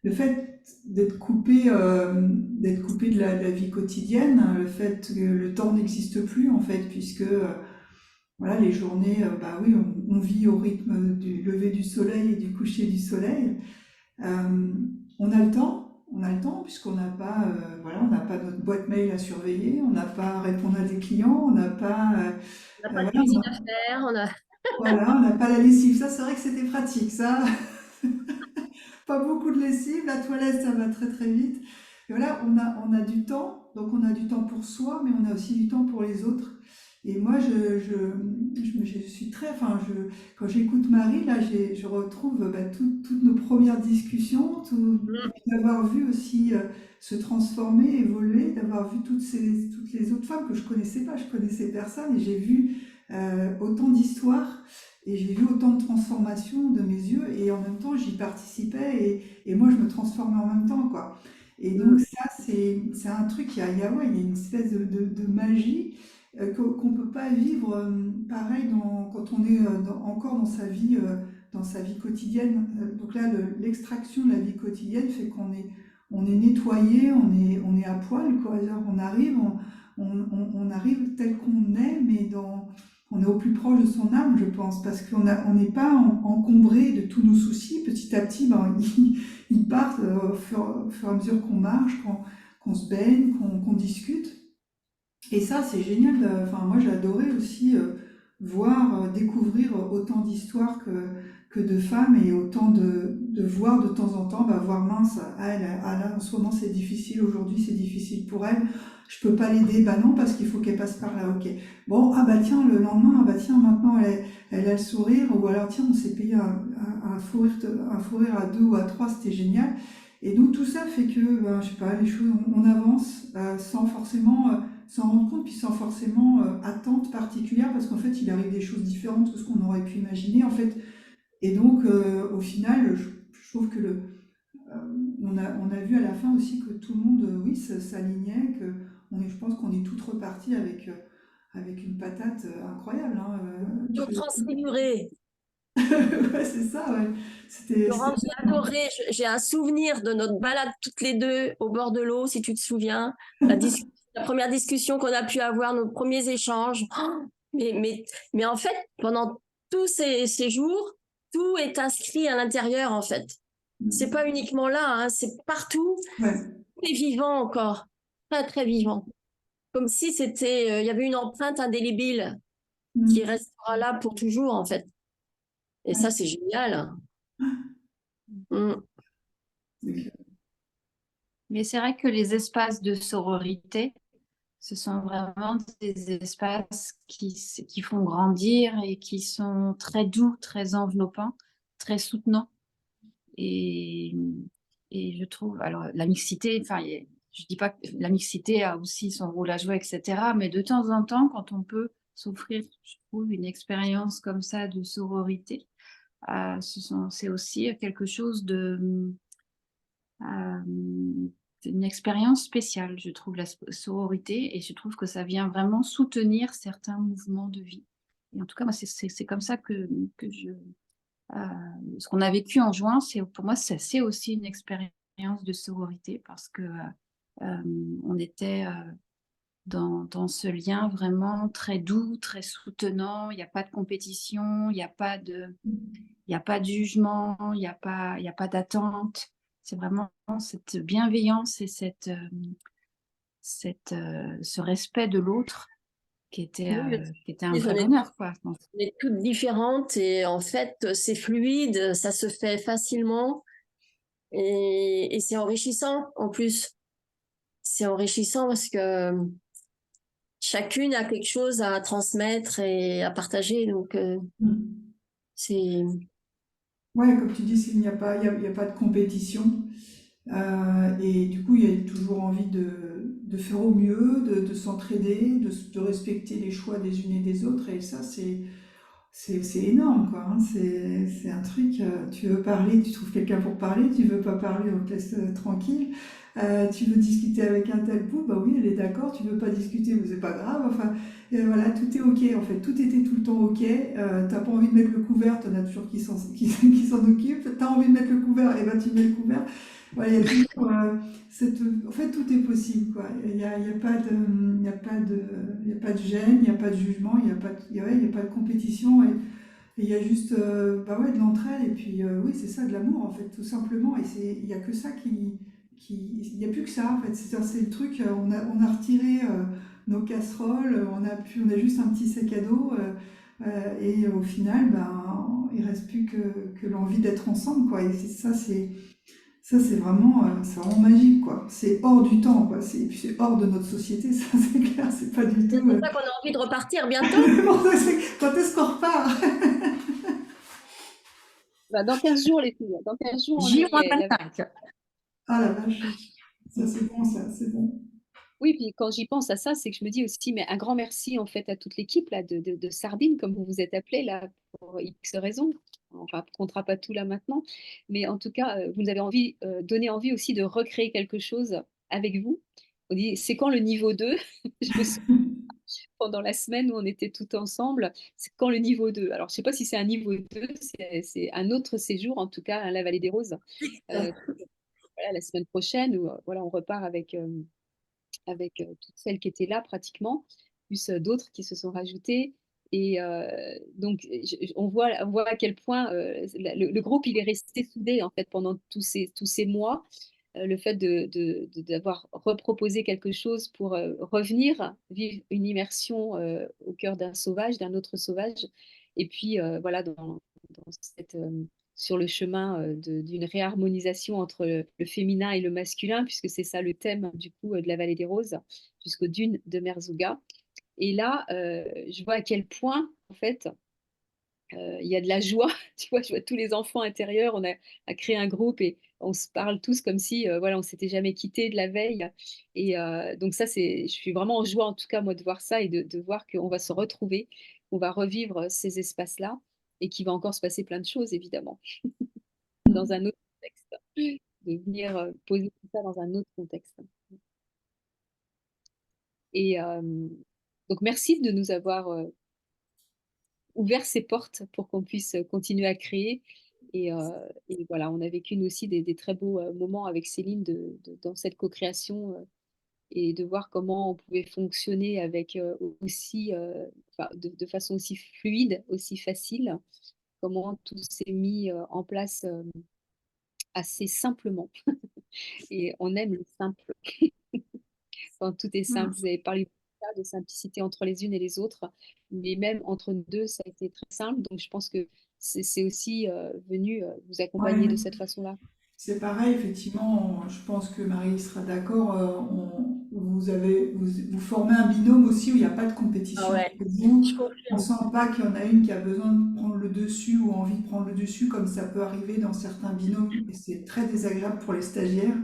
le fait d'être coupé de la vie quotidienne, hein, le fait que le temps n'existe plus en fait, puisque voilà les journées, bah oui, on vit au rythme du lever du soleil et du coucher du soleil. Euh, on a le temps puisqu'on n'a pas, voilà, on n'a pas notre boîte mail à surveiller, on n'a pas à répondre à des clients, on n'a pas, On n'a pas de voilà, cuisine à faire, on a... voilà, on n'a pas la lessive. Ça, c'est vrai que c'était pratique, ça. Pas beaucoup de lessive, la toilette, ça va très très vite. Et voilà, on a du temps, donc on a du temps pour soi, mais on a aussi du temps pour les autres. Et moi, je suis très, enfin, quand j'écoute Marie, là, je retrouve toutes nos premières discussions, et puis d'avoir vu aussi se transformer, évoluer, d'avoir vu toutes les autres femmes que je connaissais pas, je connaissais personne, et j'ai vu autant d'histoires, et j'ai vu autant de transformations de mes yeux, et en même temps, j'y participais, et moi, je me transformais en même temps, quoi. Et donc ça, c'est un truc, ouais, il y a une espèce de magie qu'on ne peut pas vivre pareil quand on est encore dans sa vie quotidienne. Donc là, l'extraction de la vie quotidienne fait on est nettoyé, on est à poil, quoi. C'est-à-dire qu'on arrive, on arrive tel qu'on est, mais on est au plus proche de son âme, je pense, parce on n'est pas encombré de tous nos soucis. Petit à petit, ben, ils partent au fur et à mesure qu'on marche, qu'on se baigne, qu'on discute. Et ça, c'est génial. Enfin, moi, j'ai adoré aussi voir, découvrir autant d'histoires que de femmes et autant de voir de temps en temps, voir mince, là, en ce moment c'est difficile, aujourd'hui c'est difficile pour elle, je peux pas l'aider, bah non, parce qu'il faut qu'elle passe par là, ok. Bon, ah bah tiens, le lendemain, ah bah tiens, maintenant elle a le sourire, ou alors tiens, on s'est payé un fou rire à 2 ou à 3, c'était génial. Et donc tout ça fait que, je sais pas, les choses, on avance sans forcément s'en rendre compte, puis sans forcément attente particulière, parce qu'en fait, il arrive des choses différentes de ce qu'on aurait pu imaginer, en fait. Et donc, au final, je trouve que on a vu à la fin aussi que tout le monde, oui, s'alignait, je pense qu'on est toutes reparties avec une patate incroyable. Hein, Donc transfiguré. ouais, c'est ça, ouais. Laurent, j'ai adoré. J'ai un souvenir de notre balade toutes les deux au bord de l'eau, si tu te souviens. La première discussion qu'on a pu avoir, nos premiers échanges. Oh, mais en fait, pendant tous ces jours, tout est inscrit à l'intérieur, en fait. C'est pas uniquement là, hein, c'est partout. Ouais. Tout est vivant encore. Très, très vivant. Comme si c'était, il y avait une empreinte indélébile qui restera là pour toujours, en fait. Et ça, c'est génial. Mm. Mais c'est vrai que les espaces de sororité, ce sont vraiment des espaces qui font grandir et qui sont très doux, très enveloppants, très soutenants. Et, et je trouve, alors la mixité, enfin, je dis pas que la mixité a aussi son rôle à jouer, etc. Mais de temps en temps, quand on peut s'offrir, je trouve, une expérience comme ça de sororité, c'est aussi quelque chose euh, une expérience spéciale, je trouve, la sororité, et je trouve que ça vient vraiment soutenir certains mouvements de vie. Et en tout cas, moi, c'est comme ça que ce qu'on a vécu en juin, pour moi, c'est aussi une expérience de sororité, parce que on était dans ce lien vraiment très doux, très soutenant. Il n'y a pas de compétition, il n'y a pas de jugement, il n'y a pas d'attente. C'est vraiment cette bienveillance et ce respect de l'autre qui était un vrai bonheur, quoi. On est toutes différentes et en fait, c'est fluide, ça se fait facilement et c'est enrichissant en plus. C'est enrichissant parce que chacune a quelque chose à transmettre et à partager. Donc, c'est... Ouais, comme tu dis, il y a pas de compétition. Et du coup, il y a toujours envie de faire au mieux, de s'entraider, de respecter les choix des unes et des autres. Et ça, c'est énorme, quoi. Hein. C'est un truc, tu veux parler, tu trouves quelqu'un pour parler, tu veux pas parler, on te laisse tranquille. Tu veux discuter avec un tel bout, bah oui, elle est d'accord, tu veux pas discuter, mais c'est pas grave. Enfin, voilà, tout est ok, en fait, tout était tout le temps ok. T'as pas envie de mettre le couvert, t'en as toujours qui s'en occupent. T'as envie de mettre le couvert, et ben tu mets le couvert. Voilà, il y a toujours en fait, tout est possible, quoi. Il y a pas de, il y a pas de, il y a pas de gêne, il n'y a pas de jugement, il n'y a pas de, ouais, il y a pas de compétition, et il y a juste, ouais, de l'entraide, et puis, oui, c'est ça, de l'amour, en fait, tout simplement. Et il y a que ça il y a plus que ça, en fait. C'est le truc, on a retiré nos casseroles, on a juste un petit sac à dos, et au final, il reste plus que l'envie d'être ensemble, quoi. Et Ça, c'est vraiment magique, quoi. C'est hors du temps, quoi. Et puis c'est hors de notre société, ça, c'est clair. C'est pas du C'est tout. pour ça qu'on a envie de repartir bientôt. Quand est-ce qu'on repart? Bah, dans 15 jours, les filles. Dans 15 jours, on y est. J-25. Ah la vache. Ça, c'est bon, ça, c'est bon. Oui, puis quand j'y pense à ça, c'est que je me dis aussi, mais un grand merci en fait à toute l'équipe là de Sardine, comme vous vous êtes appelés là, pour X raisons. On ne racontera pas tout là maintenant, mais en tout cas, vous nous avez donné envie aussi de recréer quelque chose avec vous. On dit, c'est quand le niveau 2? Je me souviens pendant la semaine où on était tout ensemble, c'est quand le niveau 2? Alors, je ne sais pas si c'est un niveau 2, c'est un autre séjour, en tout cas, à la Vallée des Roses. Euh, voilà, la semaine prochaine, où voilà, on repart avec toutes celles qui étaient là pratiquement, plus d'autres qui se sont rajoutées. Et donc, on voit à quel point le groupe il est resté soudé en fait pendant tous ces mois. Le fait d'avoir reproposé quelque chose pour revenir vivre une immersion au cœur d'un sauvage, d'un autre sauvage, et puis voilà dans cette sur le chemin d'une réharmonisation entre le féminin et le masculin, puisque c'est ça le thème du coup de la Vallée des Roses, jusqu'aux dunes de Merzouga. Et là, je vois à quel point, en fait, il y a de la joie. Tu vois, je vois tous les enfants intérieurs. On a créé un groupe et on se parle tous comme si, voilà, on s'était jamais quitté de la veille. Et donc ça, je suis vraiment en joie, en tout cas, moi, de voir ça et de voir qu'on va se retrouver, qu'on va revivre ces espaces-là et qu'il va encore se passer plein de choses, évidemment, dans un autre contexte, de venir poser tout ça dans un autre contexte. Et donc, merci de nous avoir ouvert ces portes pour qu'on puisse continuer à créer. Et voilà, on a vécu nous aussi des très beaux moments avec Céline dans cette co-création et de voir comment on pouvait fonctionner avec aussi, enfin, de façon aussi fluide, aussi facile, comment tout s'est mis en place assez simplement. Et on aime le simple. Quand tout est simple. Vous avez parlé de simplicité entre les unes et les autres, mais même entre nous deux, ça a été très simple. Donc, je pense que c'est aussi venu vous accompagner de Ouais. cette façon-là. C'est pareil, effectivement, je pense que Marie sera d'accord. Vous formez un binôme aussi où il n'y a pas de Ah compétition ouais, entre vous. je On confirme. sent pas qu'il y en a une qui a besoin de prendre le dessus ou envie de prendre le dessus, comme ça peut arriver dans certains binômes, et c'est très désagréable pour les stagiaires.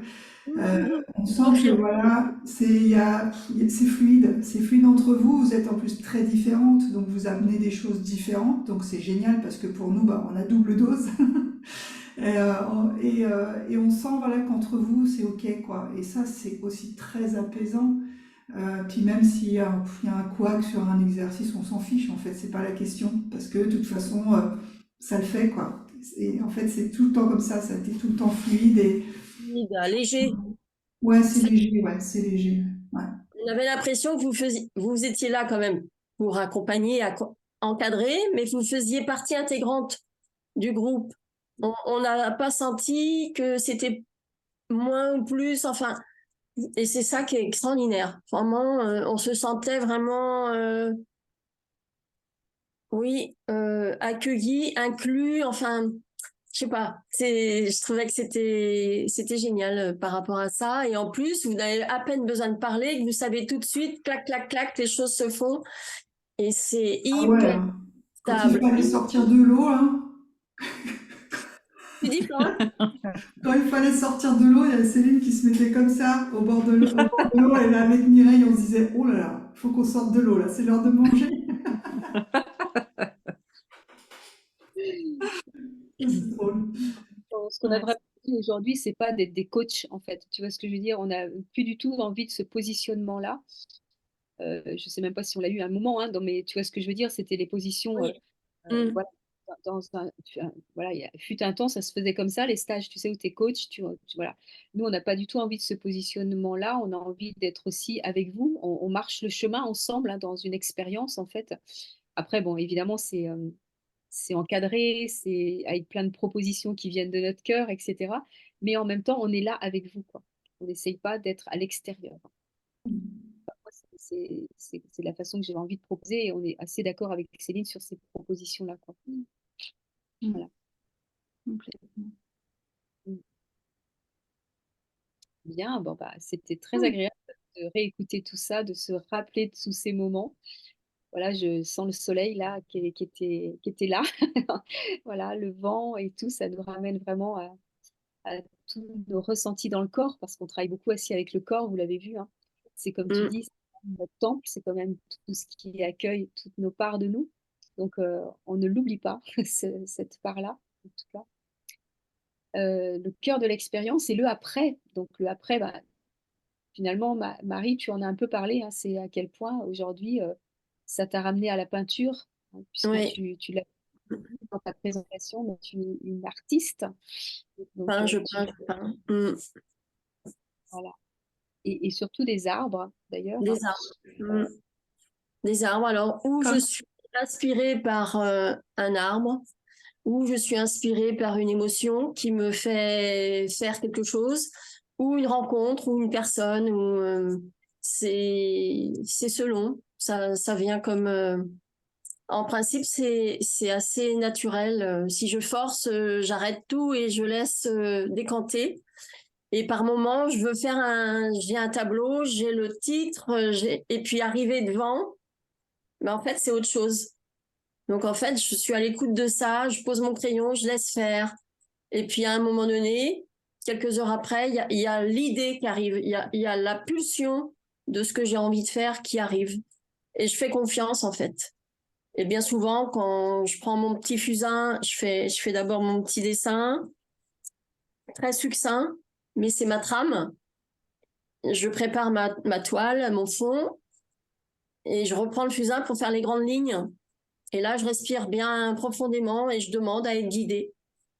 Euh, on Je sent que confirme. voilà, c'est fluide entre vous. Vous êtes en plus très différentes, donc vous amenez des choses différentes. Donc c'est génial parce que pour nous, bah, on a double dose. Et on sent voilà, qu'entre vous, c'est OK, quoi. Et ça, c'est aussi très apaisant. Puis même il y a un couac sur un exercice, on s'en fiche, en fait, c'est pas la question. Parce que de toute façon, ça le fait, quoi. Et en fait, c'est tout le temps comme ça a été tout le temps fluide. Et Léger. ouais, c'est léger, ouais, c'est léger. Ouais. On avait l'impression que vous étiez là quand même pour accompagner, encadrer, mais vous faisiez partie intégrante du groupe. On n'a pas senti que c'était moins ou plus, enfin, et c'est ça qui est extraordinaire. Vraiment, on se sentait vraiment, oui, accueilli, inclus, enfin, je sais pas. Je trouvais que c'était génial par rapport à ça. Et en plus, vous n'avez à peine besoin de parler, que vous savez tout de suite, clac, clac, clac, les choses se font. Et c'est Ah ouais, hyper hein. Quand il stable. fallait sortir de l'eau, hein, Tu dis quoi? quand il fallait sortir de l'eau, il y avait Céline qui se mettait comme ça au bord de l'eau, et là avec Mireille, on se disait, oh là là, faut qu'on sorte de l'eau là, c'est l'heure de manger. C'est drôle. Ce qu'on a Ouais. vraiment dit aujourd'hui, c'est pas d'être des coachs, en fait. Tu vois ce que je veux dire? On n'a plus du tout envie de ce positionnement-là. Je sais même pas si on l'a eu à un moment, hein, mais tu vois ce que je veux dire? C'était les positions, Oui. Mm. voilà, voilà, il fut un temps, ça se faisait comme ça, les stages, tu sais, où tu es coach, voilà. Nous, on n'a pas du tout envie de ce positionnement-là, on a envie d'être aussi avec vous, on marche le chemin ensemble hein, dans une expérience, en fait. Après, bon, évidemment, c'est encadré, c'est avec plein de propositions qui viennent de notre cœur, etc. Mais en même temps, on est là avec vous, quoi. On n'essaye pas d'être à l'extérieur. Moi, c'est la façon que j'ai envie de proposer et on est assez d'accord avec Céline sur ces propositions-là, quoi. Mm. Voilà. Complètement. Mm. bien. Bon, bah, c'était très agréable de réécouter tout ça, de se rappeler de tous ces moments. Voilà, je sens le soleil là qui était là. Voilà, le vent et tout, ça nous ramène vraiment à tous nos ressentis dans le corps, parce qu'on travaille beaucoup aussi avec le corps, vous l'avez vu, hein. C'est comme tu Mm. dis, c'est notre temple, c'est quand même tout ce qui accueille toutes nos parts de nous. Donc, on ne l'oublie pas, cette part-là, en tout cas. Le cœur de l'expérience et le après. Donc, le après, bah, finalement, Marie, tu en as un peu parlé, hein, c'est à quel point aujourd'hui, ça t'a ramené à la peinture, hein, puisque Oui, tu l'as dit dans ta présentation, mais tu es une artiste. Donc, peins, je peins, je peins. Mm. voilà. Et surtout des arbres, d'ailleurs, hein. Des arbres. Mm. Des arbres. Alors, où je Comme suis inspirée par un arbre, ou je suis inspirée par une émotion qui me fait faire quelque chose, ou une rencontre, ou une personne, ou c'est selon. Ça vient comme en principe, c'est assez naturel. Si je force, j'arrête tout et je laisse décanter. Et par moment, je veux faire j'ai un tableau, j'ai le titre, et puis arriver devant, mais en fait, c'est autre chose. Donc en fait, je suis à l'écoute de ça, je pose mon crayon, je laisse faire. Et puis à un moment donné, quelques heures après, il y a l'idée qui arrive, il y a la pulsion de ce que j'ai envie de faire qui arrive. Et je fais confiance en fait. Et bien souvent, quand je prends mon petit fusain, je fais d'abord mon petit dessin, très succinct, mais c'est ma trame. Je prépare ma toile, mon fond, et je reprends le fusain pour faire les grandes lignes. Et là, je respire bien profondément et je demande à être guidée.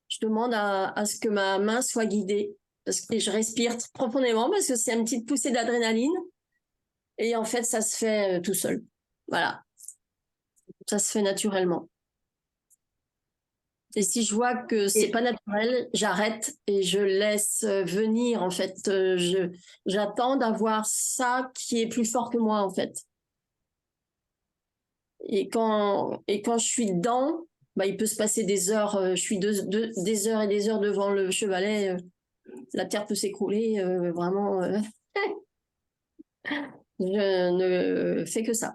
Je demande à ce que ma main soit guidée. Parce que je respire profondément parce que c'est une petite poussée d'adrénaline. Et en fait, ça se fait tout seul. Voilà. Ça se fait naturellement. Et si je vois que c'est et pas naturel, j'arrête et je laisse venir. En fait, j'attends d'avoir ça qui est plus fort que moi, en fait. Et quand je suis dedans, bah, il peut se passer des heures. Je suis des heures et des heures devant le chevalet. La terre peut s'écrouler. Vraiment, je ne fais que ça.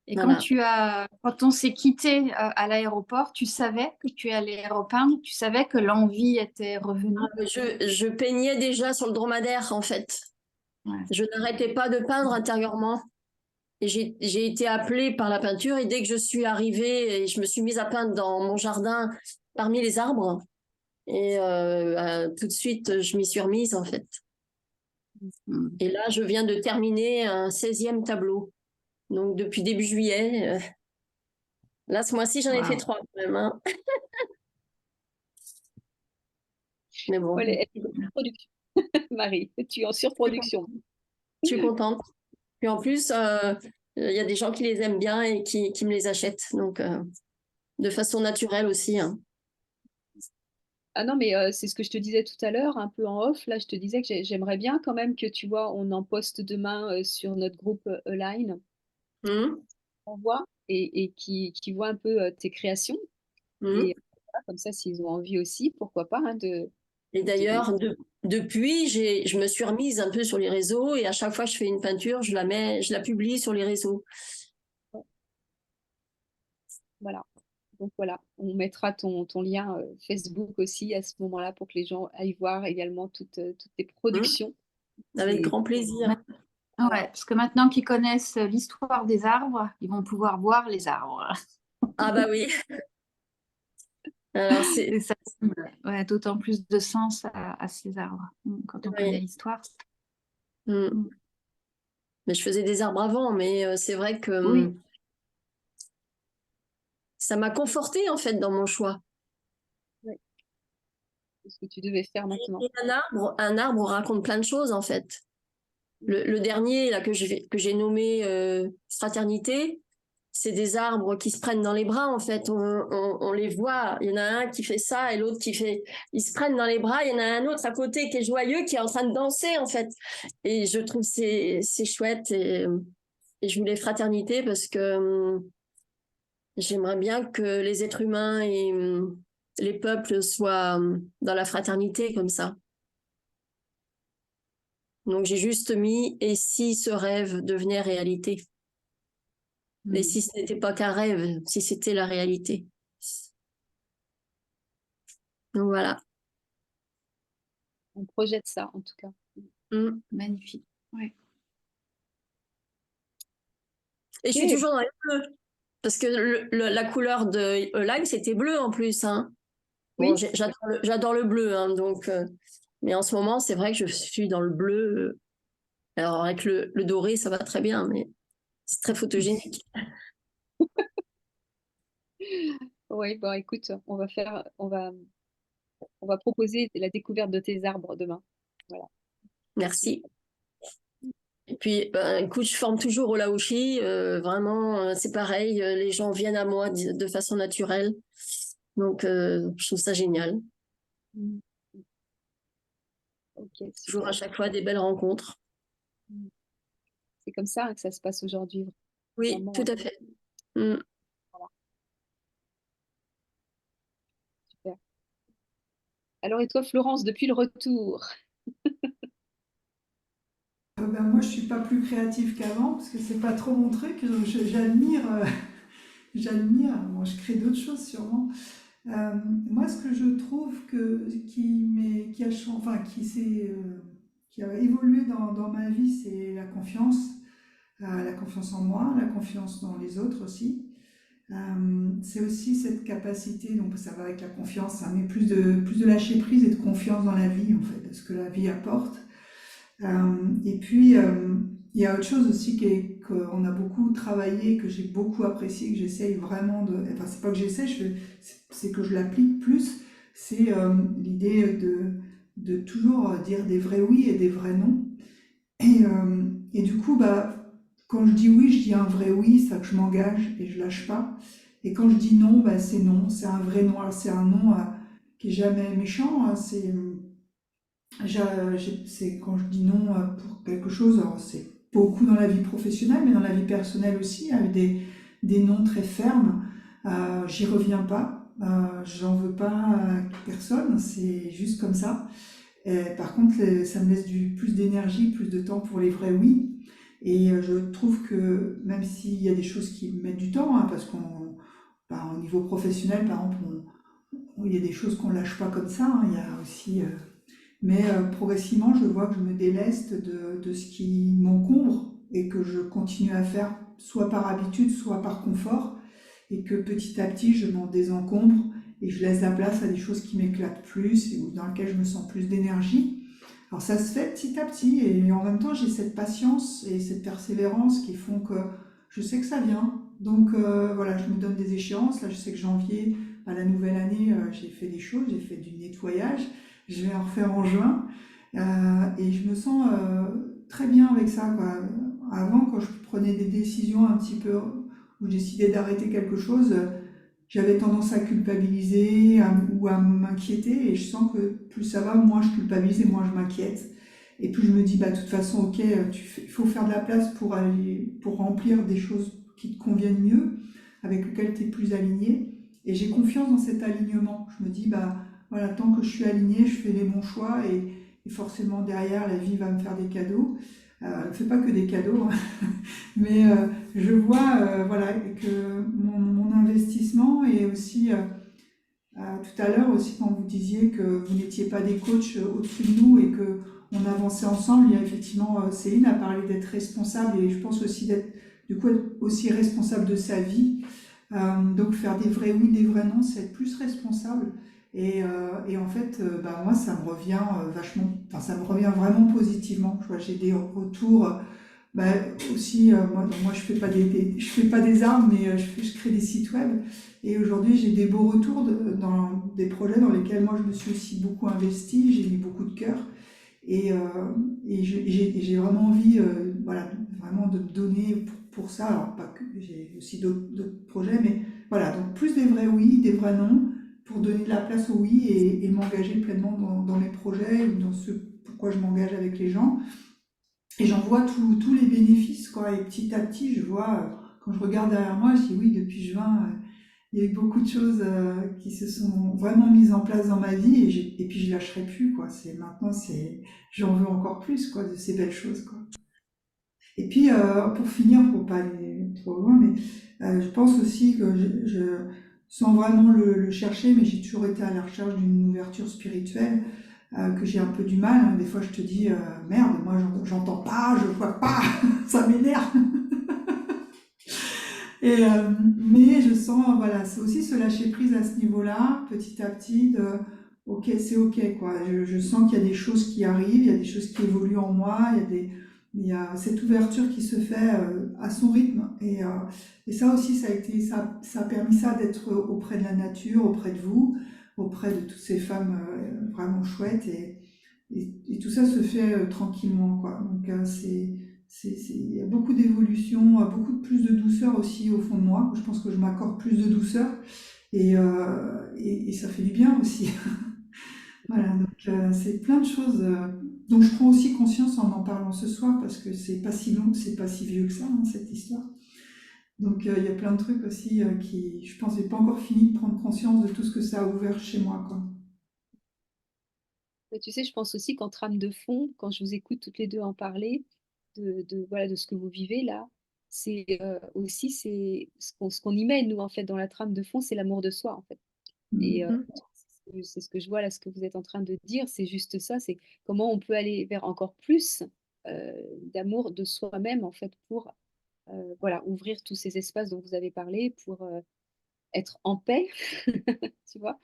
et Voilà. quand on s'est quitté à l'aéroport, tu savais que tu allais repeindre, tu savais que l'envie était revenue. Je peignais déjà sur le dromadaire, en fait. Ouais. Je n'arrêtais pas de peindre intérieurement. Et j'ai été appelée par la peinture et dès que je suis arrivée, et je me suis mise à peindre dans mon jardin parmi les arbres. Et tout de suite, je m'y suis remise en fait. Mm. Et là, je viens de terminer un 16e tableau. Donc depuis début juillet. Là, ce mois-ci, j'en ai fait Wow. 3 quand même, hein. Mais bon, Elle est en production, Marie. Tu es en surproduction. je suis contente. Puis en plus, il y a des gens qui les aiment bien et qui me les achètent. Donc de façon naturelle aussi, hein. Ah non, mais c'est ce que je te disais tout à l'heure, un peu en off. Là, je te disais que j'aimerais bien quand même que tu vois, on en poste demain sur notre groupe Align. Mmh, On voit et qui voit un peu tes créations. mmh. Et voilà, comme ça, s'ils ont envie aussi, pourquoi pas, hein, Et de- d'ailleurs, depuis, je me suis remise un peu sur les réseaux et à chaque fois que je fais une peinture, je la publie sur les réseaux. voilà. Donc voilà, on mettra ton lien Facebook aussi à ce moment-là pour que les gens aillent voir également toutes tes Mmh, productions. avec Et grand plaisir. Ouais, parce que maintenant qu'ils connaissent l'histoire des arbres, ils vont pouvoir voir les arbres. Ah bah oui. Alors Et ça donne ouais, d'autant plus de sens à ces arbres quand on connaît oui. l'histoire. Mmh. Mm. Mais je faisais des arbres avant, mais c'est vrai que Oui, ça m'a confortée en fait dans mon choix. ouais, c'est ce que tu devais faire maintenant. Et un arbre raconte plein de choses en fait. Le dernier là que j'ai nommé Fraternité, c'est des arbres qui se prennent dans les bras en fait. On les voit. Il y en a un qui fait ça et l'autre qui fait. Ils se prennent dans les bras. Il y en a un autre à côté qui est joyeux, qui est en train de danser en fait. Et je trouve c'est chouette et je voulais Fraternité parce que j'aimerais bien que les êtres humains les peuples soient dans la fraternité comme ça. Donc j'ai juste mis « et si ce rêve devenait réalité ?» Et si ce n'était pas qu'un rêve, si c'était la réalité. Donc voilà. On projette ça, en tout cas. Magnifique. Ouais. Et je suis toujours dans les bleus. Parce que la couleur de Eulalie, c'était bleu en plus. Hein. Bon, Oui. j'adore le bleu. Hein, donc, mais en ce moment, c'est vrai que je suis dans le bleu. Alors, avec le doré, ça va très bien, mais c'est très photogénique. Oui, bon, écoute, on va proposer la découverte de tes arbres demain. Voilà. Merci. Et puis, écoute, je forme toujours au laoshi. Vraiment, c'est pareil. Les gens viennent à moi de façon naturelle. Donc, je trouve ça génial. Ok, Toujours à super. chaque fois des belles rencontres. C'est comme ça que ça se passe aujourd'hui. Oui, Vraiment. tout à fait. Voilà, super. Alors, et toi, Florence, depuis le retour? Moi, je suis pas plus créative qu'avant parce que c'est pas trop mon truc. J'admire, bon, je crée d'autres choses sûrement. Moi, ce que je trouve qui a évolué dans ma vie, c'est la confiance en moi, la confiance dans les autres aussi. C'est aussi cette capacité, donc ça va avec la confiance, hein, mais plus de lâcher prise et de confiance dans la vie, en fait, de ce que la vie apporte. Et puis, il y a autre chose aussi qu'on a beaucoup travaillé, que j'ai beaucoup apprécié, que j'essaye vraiment de... Enfin, c'est pas que j'essaie, c'est que je l'applique plus. C'est l'idée de toujours dire des vrais oui et des vrais non. Et du coup, bah, quand je dis oui, je dis un vrai oui, ça que je m'engage et je lâche pas. Et quand je dis non, bah, c'est non, c'est un vrai non. Alors, c'est un non qui est jamais méchant, hein, c'est quand je dis non pour quelque chose, alors c'est beaucoup dans la vie professionnelle, mais dans la vie personnelle aussi, avec des noms très fermes. J'y reviens pas, j'en veux pas à personne, c'est juste comme ça. Par contre, ça me laisse plus d'énergie, plus de temps pour les vrais oui. Et je trouve que même s'il y a des choses qui mettent du temps, hein, parce au niveau professionnel, par exemple, il y a des choses qu'on lâche pas comme ça, hein, il y a aussi mais progressivement, je vois que je me déleste de ce qui m'encombre et que je continue à faire soit par habitude, soit par confort. Et que petit à petit, je m'en désencombre et je laisse la place à des choses qui m'éclatent plus et dans lesquelles je me sens plus d'énergie. Alors ça se fait petit à petit et en même temps, j'ai cette patience et cette persévérance qui font que je sais que ça vient. Donc voilà, je me donne des échéances. Là, je sais que janvier, à la nouvelle année, j'ai fait des choses, j'ai fait du nettoyage. Je vais en refaire en juin. Et je me sens très bien avec ça, quoi. Avant, quand je prenais des décisions un petit peu, où je décidais d'arrêter quelque chose, j'avais tendance à culpabiliser ou à m'inquiéter. Et je sens que plus ça va, moins je culpabilise et moins je m'inquiète. Et plus je me dis, bah, de toute façon, ok, il faut faire de la place pour remplir des choses qui te conviennent mieux, avec lesquelles tu es plus aligné. Et j'ai confiance dans cet alignement. Je me dis, bah, voilà, tant que je suis alignée, je fais les bons choix et forcément derrière, la vie va me faire des cadeaux. Elle ne fait pas que des cadeaux, hein. Mais je vois voilà, que mon investissement et aussi, tout à l'heure aussi, quand vous disiez que vous n'étiez pas des coachs au-dessus de nous et qu'on avançait ensemble, il y a effectivement, Céline a parlé d'être responsable et je pense aussi d'être du coup être aussi responsable de sa vie. Donc faire des vrais oui, des vrais non, c'est être plus responsable. Et en fait, bah, moi, ça me revient vachement, enfin, ça me revient vraiment positivement. Je vois, j'ai des retours, bah, aussi, moi, je fais pas je fais pas des arbres, mais je crée des sites web. Et aujourd'hui, j'ai des beaux retours dans des projets dans lesquels moi, je me suis aussi beaucoup investie, j'ai mis beaucoup de cœur. Et, j'ai vraiment envie, voilà, vraiment de me donner pour ça. Alors, pas que j'ai aussi d'autres projets, mais voilà, donc plus des vrais oui, des vrais non, pour donner de la place au oui et m'engager pleinement dans mes projets ou dans ce pourquoi je m'engage avec les gens. Et j'en vois tous les bénéfices, quoi. Et petit à petit, je vois, quand je regarde derrière moi, je dis oui, depuis juin, il y a eu beaucoup de choses qui se sont vraiment mises en place dans ma vie et puis je lâcherai plus, quoi. Maintenant, j'en veux encore plus, quoi, de ces belles choses, quoi. Et puis, pour finir, pour pas aller trop loin, mais je pense aussi que sans vraiment le chercher, mais j'ai toujours été à la recherche d'une ouverture spirituelle, que j'ai un peu du mal, hein. Des fois, je te dis, merde, moi, j'entends pas, je vois pas, ça m'énerve. Mais je sens, voilà, c'est aussi se lâcher prise à ce niveau-là, petit à petit, ok, c'est ok, quoi. Je sens qu'il y a des choses qui arrivent, il y a des choses qui évoluent en moi, il y a cette ouverture qui se fait à son rythme. Et ça aussi, ça a permis ça d'être auprès de la nature, auprès de vous, auprès de toutes ces femmes vraiment chouettes. Et tout ça se fait tranquillement, quoi. Donc, il y a beaucoup d'évolution, beaucoup plus de douceur aussi au fond de moi. Je pense que je m'accorde plus de douceur et ça fait du bien aussi. Voilà, donc c'est plein de choses dont je prends aussi conscience en parlant ce soir parce que c'est pas si long, c'est pas si vieux que ça, hein, cette histoire. Donc il y a plein de trucs aussi qui, je pense, j'ai pas encore fini de prendre conscience de tout ce que ça a ouvert chez moi, quoi. Mais tu sais, je pense aussi qu'en trame de fond, quand je vous écoute toutes les deux en parler, voilà, de ce que vous vivez là, c'est aussi ce qu'on y met, nous, en fait, dans la trame de fond, c'est l'amour de soi, en fait. Et Mm. c'est ce que je vois là, ce que vous êtes en train de dire, c'est juste ça, c'est comment on peut aller vers encore plus d'amour de soi-même, en fait, pour voilà, ouvrir tous ces espaces dont vous avez parlé, pour être en paix, tu vois,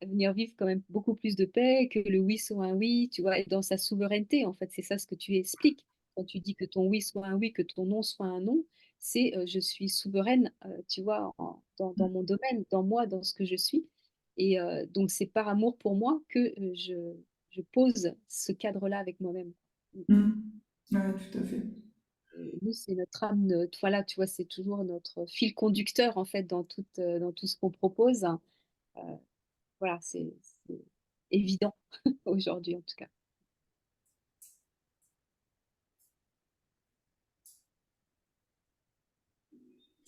venir vivre quand même beaucoup plus de paix, que le oui soit un oui, tu vois, et dans sa souveraineté, en fait, c'est ça ce que tu expliques. Quand tu dis que ton oui soit un oui, que ton non soit un non, c'est je suis souveraine, tu vois, dans mon domaine, dans moi, dans ce que je suis. Et donc, c'est par amour pour moi que je pose ce cadre-là avec moi-même. Mm. Ouais, tout à fait. Et nous, c'est notre âme, voilà, tu vois, c'est toujours notre fil conducteur, en fait, dans tout ce qu'on propose. Euh, voilà, c'est évident aujourd'hui en tout cas.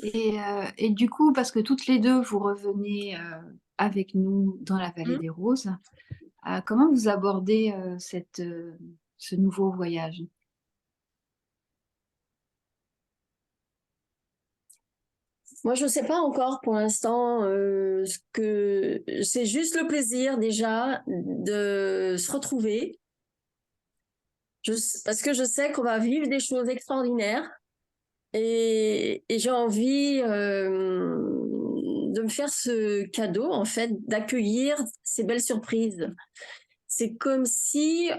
Et du coup, parce que toutes les deux, vous revenez avec nous dans la vallée Hmm. des Roses, comment vous abordez ce nouveau voyage? Moi, je ne sais pas encore pour l'instant ce que c'est juste le plaisir déjà de se retrouver. Parce que je sais qu'on va vivre des choses extraordinaires et j'ai envie de me faire ce cadeau en fait, d'accueillir ces belles surprises. C'est comme si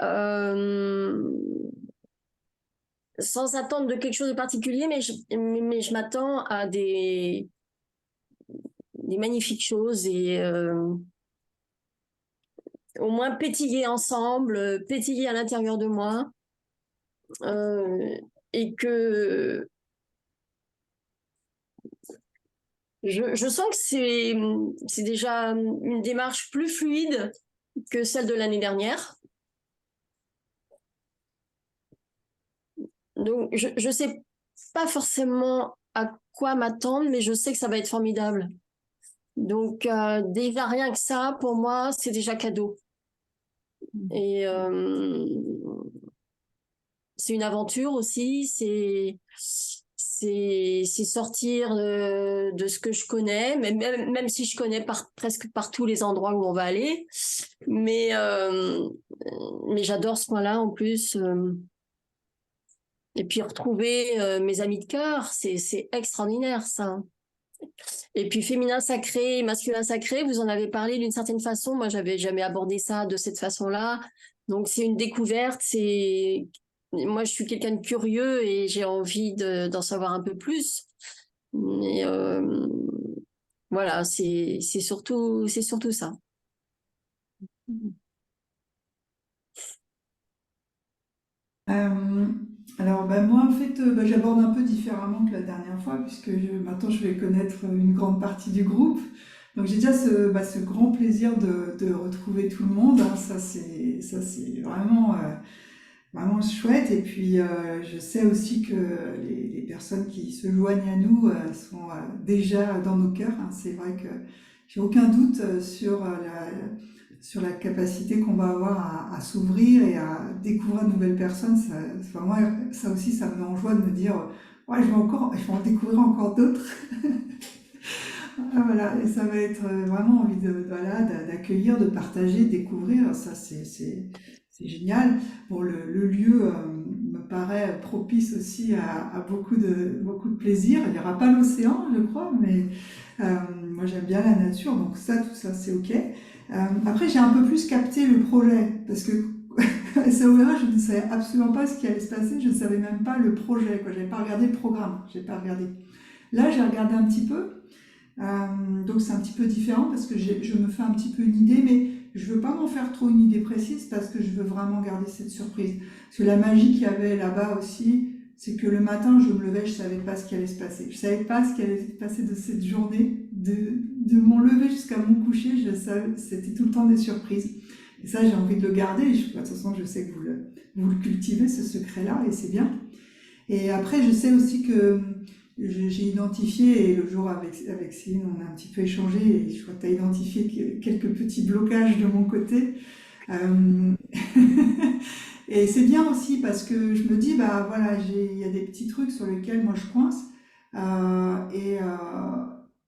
sans attendre de quelque chose de particulier, mais je m'attends à des magnifiques choses et au moins pétiller ensemble, pétiller à l'intérieur de moi. Euh, et que je sens que c'est déjà une démarche plus fluide que celle de l'année dernière. Donc, je ne sais pas forcément à quoi m'attendre, mais je sais que ça va être formidable. Donc, déjà, rien que ça, pour moi, c'est déjà cadeau. Et c'est une aventure aussi, c'est sortir de ce que je connais, même si je connais presque partout les endroits où on va aller. Mais j'adore ce coin-là en plus. Et puis retrouver mes amis de cœur, c'est extraordinaire ça. Et puis féminin sacré, masculin sacré, vous en avez parlé d'une certaine façon. Moi, j'avais jamais abordé ça de cette façon-là. Donc c'est une découverte. Moi, je suis quelqu'un de curieux et j'ai envie d'en savoir un peu plus. Mais voilà, c'est surtout ça. Euh, alors, bah, moi, en fait, bah, j'aborde un peu différemment que la dernière fois, puisque maintenant je vais connaître une grande partie du groupe. Donc, j'ai déjà ce grand plaisir de retrouver tout le monde, hein. Ça, c'est vraiment vraiment chouette. Et puis, je sais aussi que les personnes qui se joignent à nous sont déjà dans nos cœurs, hein. C'est vrai que j'ai aucun doute sur la capacité qu'on va avoir à s'ouvrir et à découvrir de nouvelles personnes. Enfin, moi, ça aussi, ça me met en joie de me dire, ouais, je vais en découvrir encore d'autres. Ah, voilà, et ça va être vraiment envie voilà, d'accueillir, de partager, de découvrir. Ça, c'est génial. Bon, le lieu me paraît propice aussi à beaucoup de plaisir. Il n'y aura pas l'océan, je crois, mais moi j'aime bien la nature, donc ça, tout ça, c'est OK. Après, j'ai un peu plus capté le projet, parce que à SAORA, je ne savais absolument pas ce qui allait se passer. Je ne savais même pas le projet, quoi. Je n'avais pas regardé le programme. J'ai pas regardé. Là, j'ai regardé un petit peu. Donc c'est un petit peu différent parce que je me fais un petit peu une idée, mais je veux pas m'en faire trop une idée précise parce que je veux vraiment garder cette surprise. Parce que la magie qu'il y avait là-bas aussi, c'est que le matin, je me levais, je savais pas ce qui allait se passer. Je savais pas ce qui allait se passer de cette journée, de mon lever jusqu'à mon coucher, je savais, c'était tout le temps des surprises. Et ça, j'ai envie de le garder. De toute façon, je sais que vous le cultivez, ce secret-là, et c'est bien. Et après, je sais aussi que j'ai identifié, et le jour avec Céline, on a un petit peu échangé, et je crois que tu as identifié quelques petits blocages de mon côté. Euh, et c'est bien aussi parce que je me dis, bah voilà, il y a des petits trucs sur lesquels moi je coince,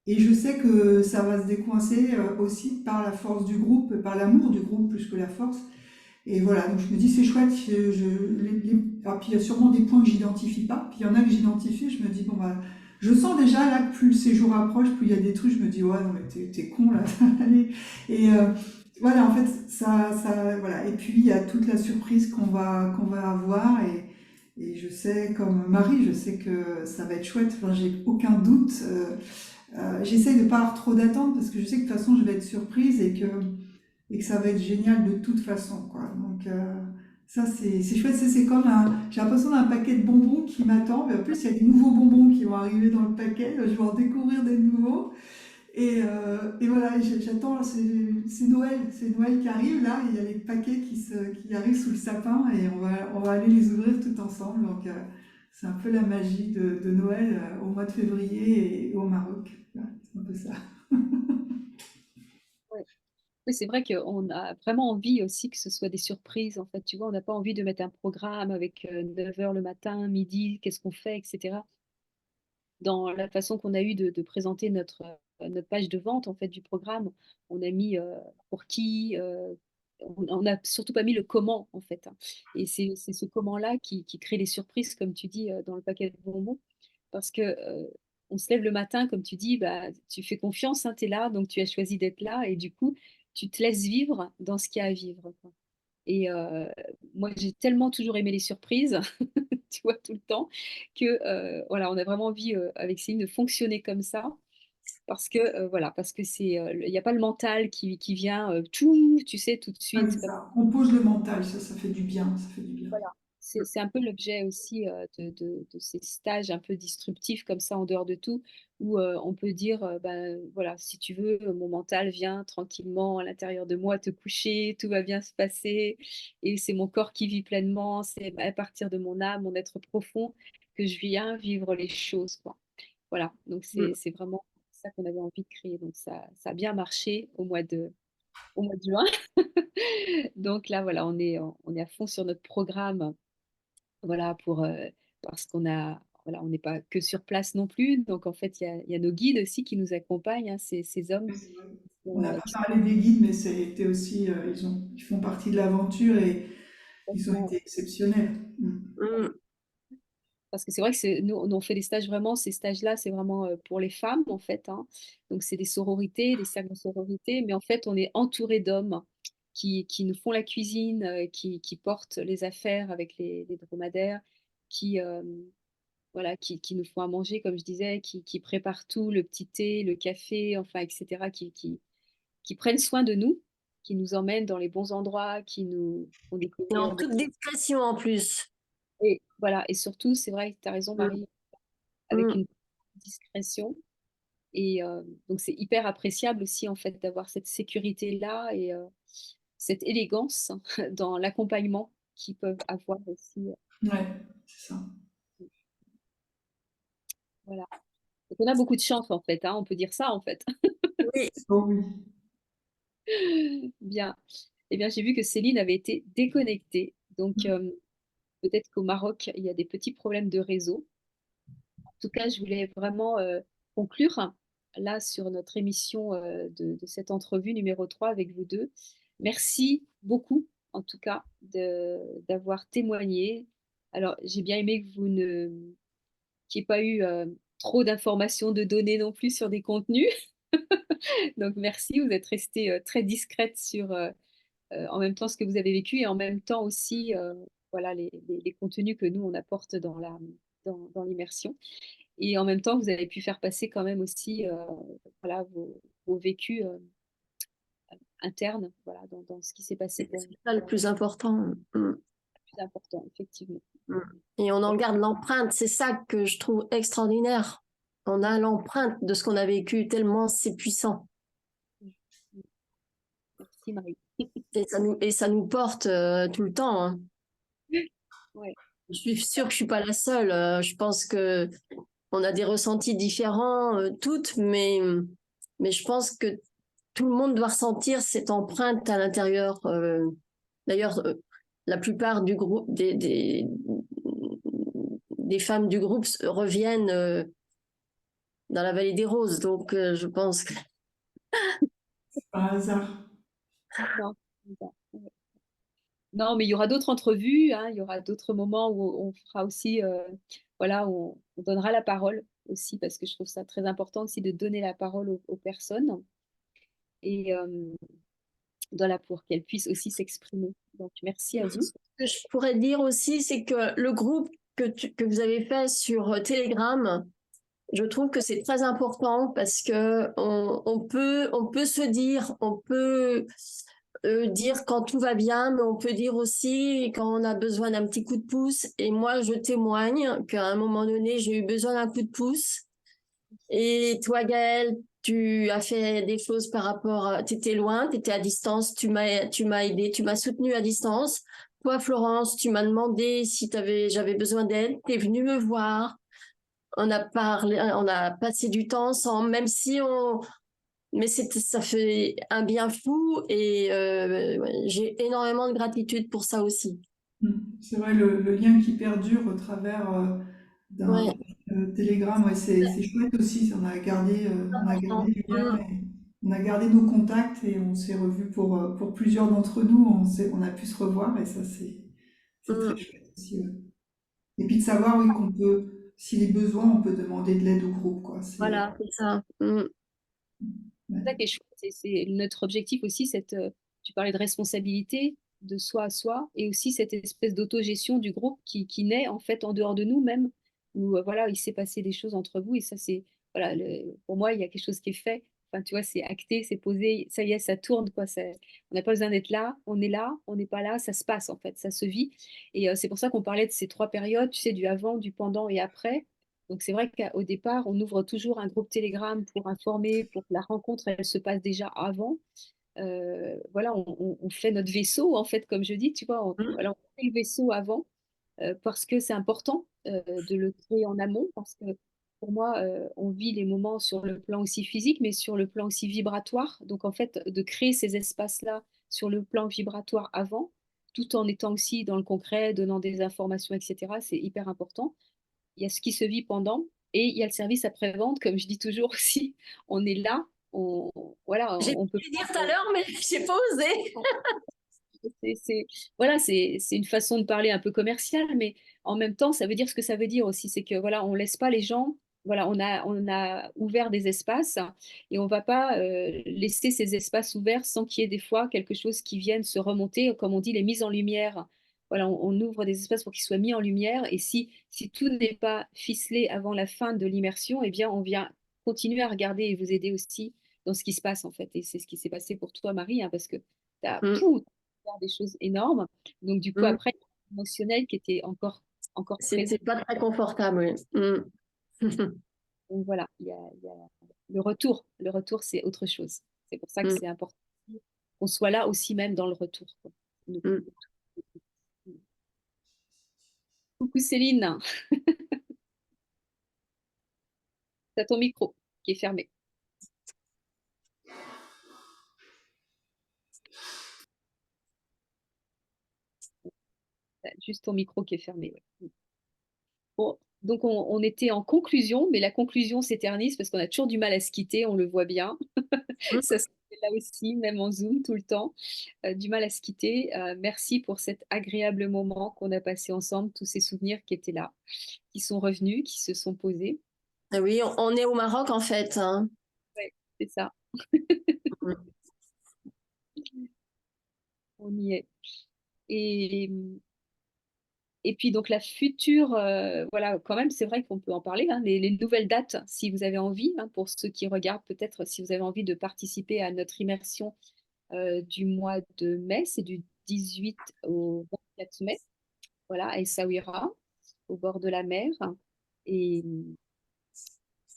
et je sais que ça va se décoincer aussi par la force du groupe, par l'amour du groupe plus que la force. Et voilà, donc je me dis c'est chouette. Ah, puis il y a sûrement des points que j'identifie pas. Puis il y en a que j'identifie, je me dis bon bah, je sens déjà là que plus le séjour approche, plus il y a des trucs, je me dis ouais non mais t'es con là, allez. Et voilà, en fait voilà. Et puis il y a toute la surprise qu'on va avoir et je sais comme Marie, je sais que ça va être chouette. Enfin, j'ai aucun doute. J'essaye de pas avoir trop d'attentes parce que je sais que de toute façon je vais être surprise et que ça va être génial de toute façon, quoi. Donc ça, c'est chouette. C'est comme j'ai l'impression d'un paquet de bonbons qui m'attend. Mais en plus, il y a des nouveaux bonbons qui vont arriver dans le paquet. Je vais en découvrir des nouveaux. Et voilà, j'attends. C'est Noël. C'est Noël qui arrive là. Il y a les paquets qui arrivent sous le sapin et on va aller les ouvrir tout ensemble. Donc c'est un peu la magie de Noël au mois de février et au Maroc. Voilà, c'est un peu ça. Ouais. Oui, c'est vrai qu'on a vraiment envie aussi que ce soit des surprises. En fait, tu vois, on n'a pas envie de mettre un programme avec 9 heures le matin, midi, qu'est-ce qu'on fait, etc. Dans la façon qu'on a eu de présenter notre page de vente en fait du programme, on a mis pour qui, on n'a surtout pas mis le comment en fait, hein. Et c'est ce comment-là qui crée les surprises, comme tu dis, dans le paquet de bonbons. Parce que on se lève le matin, comme tu dis, bah, tu fais confiance, hein, tu es là, donc tu as choisi d'être là, et du coup, tu te laisses vivre dans ce qu'il y a à vivre, quoi. Et moi, j'ai tellement toujours aimé les surprises, tu vois, tout le temps, que voilà, on a vraiment envie avec Céline de fonctionner comme ça, parce que voilà, parce que il n'y a pas le mental qui vient, tu sais, tout de Ouais, suite. c'est ça. On pose le mental, ça fait du bien, ça fait du bien. Voilà. C'est un peu l'objet aussi de ces stages un peu disruptifs comme ça en dehors de tout, où on peut dire, ben, voilà, si tu veux, mon mental vient tranquillement à l'intérieur de moi te coucher, tout va bien se passer, et c'est mon corps qui vit pleinement, c'est à partir de mon âme, mon être profond, que je viens vivre les choses, quoi. Voilà, donc Mm. c'est vraiment ça qu'on avait envie de créer. Donc ça a bien marché au mois de juin. Donc là, voilà, on est à fond sur notre programme, voilà, parce voilà, on n'est pas que sur place non plus. Donc, en fait, il y a nos guides aussi qui nous accompagnent, hein, ces hommes Ouais, c'est vrai. qui On sont, n'a pas qui parlé des guides, mais c'était aussi, ils font partie de l'aventure et ils ont sont- été exceptionnels. Mm. Mm. parce que c'est vrai que nous, on fait des stages vraiment, ces stages-là, c'est vraiment pour les femmes, en fait, hein. Donc, c'est des sororités, des cercles de sororité, mais en fait, on est entouré d'hommes qui nous font la cuisine, qui portent les affaires avec les dromadaires, qui, voilà, qui nous font à manger, comme je disais, qui préparent tout, le petit thé, le café, enfin, etc., qui prennent soin de nous, qui nous emmènent dans les bons endroits, qui nous font Et en découvrir toute discrétion en plus. Et voilà, et surtout, c'est vrai que tu as raison, Mm. Marie, avec Mm. une discrétion. Et donc, c'est hyper appréciable aussi, en fait, d'avoir cette sécurité-là et cette élégance dans l'accompagnement qui peuvent avoir aussi. Ouais, c'est ça. Voilà. Donc, on a beaucoup de chance, en fait, hein, on peut dire ça, en fait. Oui, Oh oui. Bien. Eh bien, j'ai vu que Céline avait été déconnectée. Donc, peut-être qu'au Maroc, il y a des petits problèmes de réseau. En tout cas, je voulais vraiment conclure là sur notre émission de cette entrevue numéro 3 avec vous deux. Merci beaucoup, en tout cas, d'avoir témoigné. Alors, j'ai bien aimé que vous ne qu'il n'y ait pas eu trop d'informations, de données non plus sur des contenus. Donc, merci, vous êtes restée très discrète sur en même temps ce que vous avez vécu et en même temps aussi voilà, les contenus que nous, on apporte dans l'immersion. Et en même temps, vous avez pu faire passer quand même aussi voilà, vos vécus internes voilà, dans ce qui s'est passé pour vous. c'est ça le plus important. C'est plus important, effectivement. Et on en garde l'empreinte. C'est ça que je trouve extraordinaire. On a l'empreinte de ce qu'on a vécu tellement c'est puissant. Merci Marie. Et ça nous porte tout le temps. Hein. Ouais. Je suis sûre que je suis pas la seule. Je pense que on a des ressentis différents toutes, mais je pense que tout le monde doit ressentir cette empreinte à l'intérieur. D'ailleurs, la plupart du groupe des femmes du groupe reviennent dans la vallée des roses. Donc, je pense que Par hasard. Non, non, mais il y aura d'autres entrevues, hein, il y aura d'autres moments où on fera aussi, voilà, où on donnera la parole aussi, parce que je trouve ça très important aussi de donner la parole aux personnes et voilà, pour qu'elles puissent aussi s'exprimer. Donc, merci à vous. ce que je pourrais dire aussi, c'est que le groupe que vous avez fait sur Telegram, je trouve que c'est très important parce que on peut se dire, on peut dire quand tout va bien, mais on peut dire aussi quand on a besoin d'un petit coup de pouce. Et moi, je témoigne qu'à un moment donné, j'ai eu besoin d'un coup de pouce. Et toi, Gaëlle, tu as fait des choses par rapport à... Tu étais loin, tu étais à distance, tu m'as aidé, tu m'as soutenu à distance. Toi, Florence, tu m'as demandé si j'avais besoin d'aide, tu es venue me voir. On a parlé, on a passé du temps ensemble, même si on... Mais ça fait un bien fou et j'ai énormément de gratitude pour ça aussi. C'est vrai, le lien qui perdure au travers d'un Ouais, télégramme, ouais, c'est chouette aussi. On a important. gardé le lien et on a gardé nos contacts et on s'est revus pour plusieurs d'entre nous. On a pu se revoir et ça, c'est très Mm. chouette aussi. Ouais. Et puis de savoir, oui, qu'on peut, s'il est besoin, on peut demander de l'aide au groupe, quoi. Voilà, c'est ça. Ouais. Ça qui est chouette, c'est notre objectif aussi, tu parlais de responsabilité de soi à soi, et aussi cette espèce d'autogestion du groupe qui naît en fait en dehors de nous même, où voilà, il s'est passé des choses entre vous, et ça c'est, voilà, pour moi, il y a quelque chose qui est fait. Enfin, tu vois, c'est acté, c'est posé, ça y est, ça tourne, quoi. On n'a pas besoin d'être là, on n'est pas là, ça se passe en fait, ça se vit. Et c'est pour ça qu'on parlait de ces trois périodes, tu sais, du avant, du pendant et après. Donc c'est vrai qu'au départ, on ouvre toujours un groupe Telegram pour informer, pour que la rencontre, elle se passe déjà avant. Voilà, on fait notre vaisseau, en fait, comme je dis, tu vois, Mm. voilà, on fait le vaisseau avant parce que c'est important de le créer en amont, parce que pour moi, on vit les moments sur le plan aussi physique, mais sur le plan aussi vibratoire. Donc en fait, de créer ces espaces-là sur le plan vibratoire avant, tout en étant aussi dans le concret, donnant des informations, etc., c'est hyper important. Il y a ce qui se vit pendant et il y a le service après-vente, comme je dis toujours aussi. On est là, voilà, J'ai on peut pu le dire tout pas. à l'heure, mais j'ai pas osé. Voilà, c'est une façon de parler un peu commerciale, mais en même temps, ça veut dire ce que ça veut dire aussi. C'est que voilà, on laisse pas les gens. Voilà, on a ouvert des espaces et on va pas laisser ces espaces ouverts sans qu'il y ait des fois quelque chose qui vienne se remonter, comme on dit, les mises en lumière. Voilà, on ouvre des espaces pour qu'ils soient mis en lumière. Et si tout n'est pas ficelé avant la fin de l'immersion, eh bien, on vient continuer à regarder et vous aider aussi dans ce qui se passe en fait. Et c'est ce qui s'est passé pour toi, Marie, hein, parce que tu as Mm, faire des choses énormes. Donc, du coup, mm. après, l'émotionnel qui était encore présent. C'était pas très confortable. Oui. Mm. Donc, voilà, il y a le retour. Le retour, c'est autre chose. C'est pour ça que Mm, c'est important qu'on soit là aussi même dans le retour, quoi. Donc, mm. Coucou Céline, t'as ton micro qui est fermé. T'as juste ton micro qui est fermé. Ouais. Bon, donc on était en conclusion, mais la conclusion s'éternise parce qu'on a toujours du mal à se quitter, on le voit bien. Ça se fait là aussi, même en Zoom tout le temps, du mal à se quitter. Merci pour cet agréable moment qu'on a passé ensemble, tous ces souvenirs qui étaient là, qui sont revenus, qui se sont posés. Ah oui, on est au Maroc en fait, hein. Ouais, c'est ça, on y est. Et, et puis donc la future, voilà, quand même, c'est vrai qu'on peut en parler, hein, les nouvelles dates, si vous avez envie, hein, pour ceux qui regardent, peut-être si vous avez envie de participer à notre immersion du mois de mai, c'est du 18 au 24 mai, voilà, à Essaouira, au bord de la mer. Et,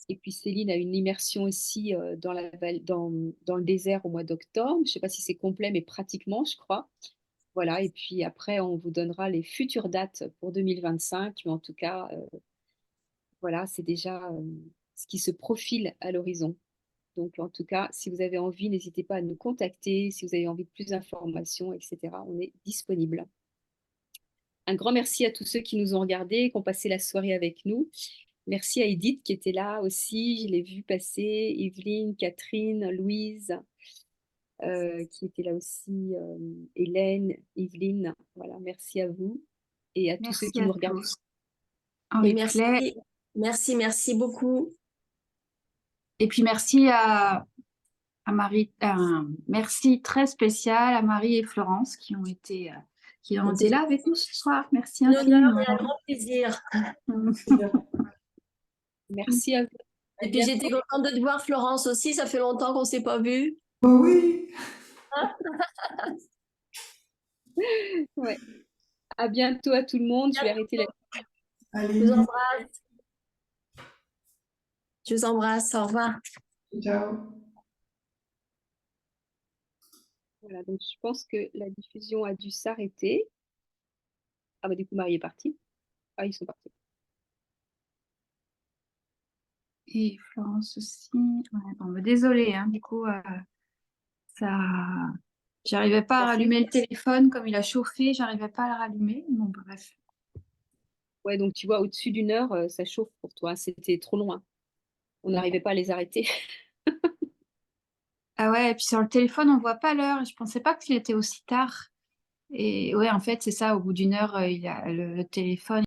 et puis Céline a une immersion aussi dans le désert au mois d'octobre. Je ne sais pas si c'est complet, mais pratiquement, je crois. Voilà, et puis après, on vous donnera les futures dates pour 2025, mais en tout cas, voilà, c'est déjà ce qui se profile à l'horizon. Donc, en tout cas, si vous avez envie, n'hésitez pas à nous contacter. Si vous avez envie de plus d'informations, etc., on est disponible. Un grand merci à tous ceux qui nous ont regardés, qui ont passé la soirée avec nous. Merci à Edith qui était là aussi, je l'ai vu passer, Evelyne, Catherine, Louise, qui était là aussi, Hélène, Evelyne. Voilà, merci à vous et à tous ceux Merci qui à nous regardent. tous. En Et replay. merci beaucoup. Et puis merci à Marie, merci très spécial à Marie et Florence qui ont été là avec nous ce soir. Merci Un honneur infiniment. et un grand plaisir. Merci à vous. À Et puis j'étais bientôt. contente de te voir, Florence, aussi. Ça fait longtemps qu'on ne s'est pas vu. Oh oui, Ouais. À bientôt à tout le monde. Je vais arrêter la. allez, Je vous bisous, embrasse. Je vous embrasse. Au revoir. ciao. Voilà, donc je pense que la diffusion a dû s'arrêter. Ah bah du coup, Marie est partie. Ah, ils sont partis. Et Florence aussi. Ouais, bon, désolée, hein, du coup, ça, j'arrivais pas à rallumer le téléphone comme il a chauffé, j'arrivais pas à le rallumer. Bon, bref. Ouais, donc tu vois, au-dessus d'une heure, ça chauffe pour toi. C'était trop loin. On n'arrivait pas à les arrêter. Ah ouais, et puis sur le téléphone, on voit pas l'heure. Je pensais pas qu'il était aussi tard. Et ouais, en fait, c'est ça, au bout d'une heure, le téléphone.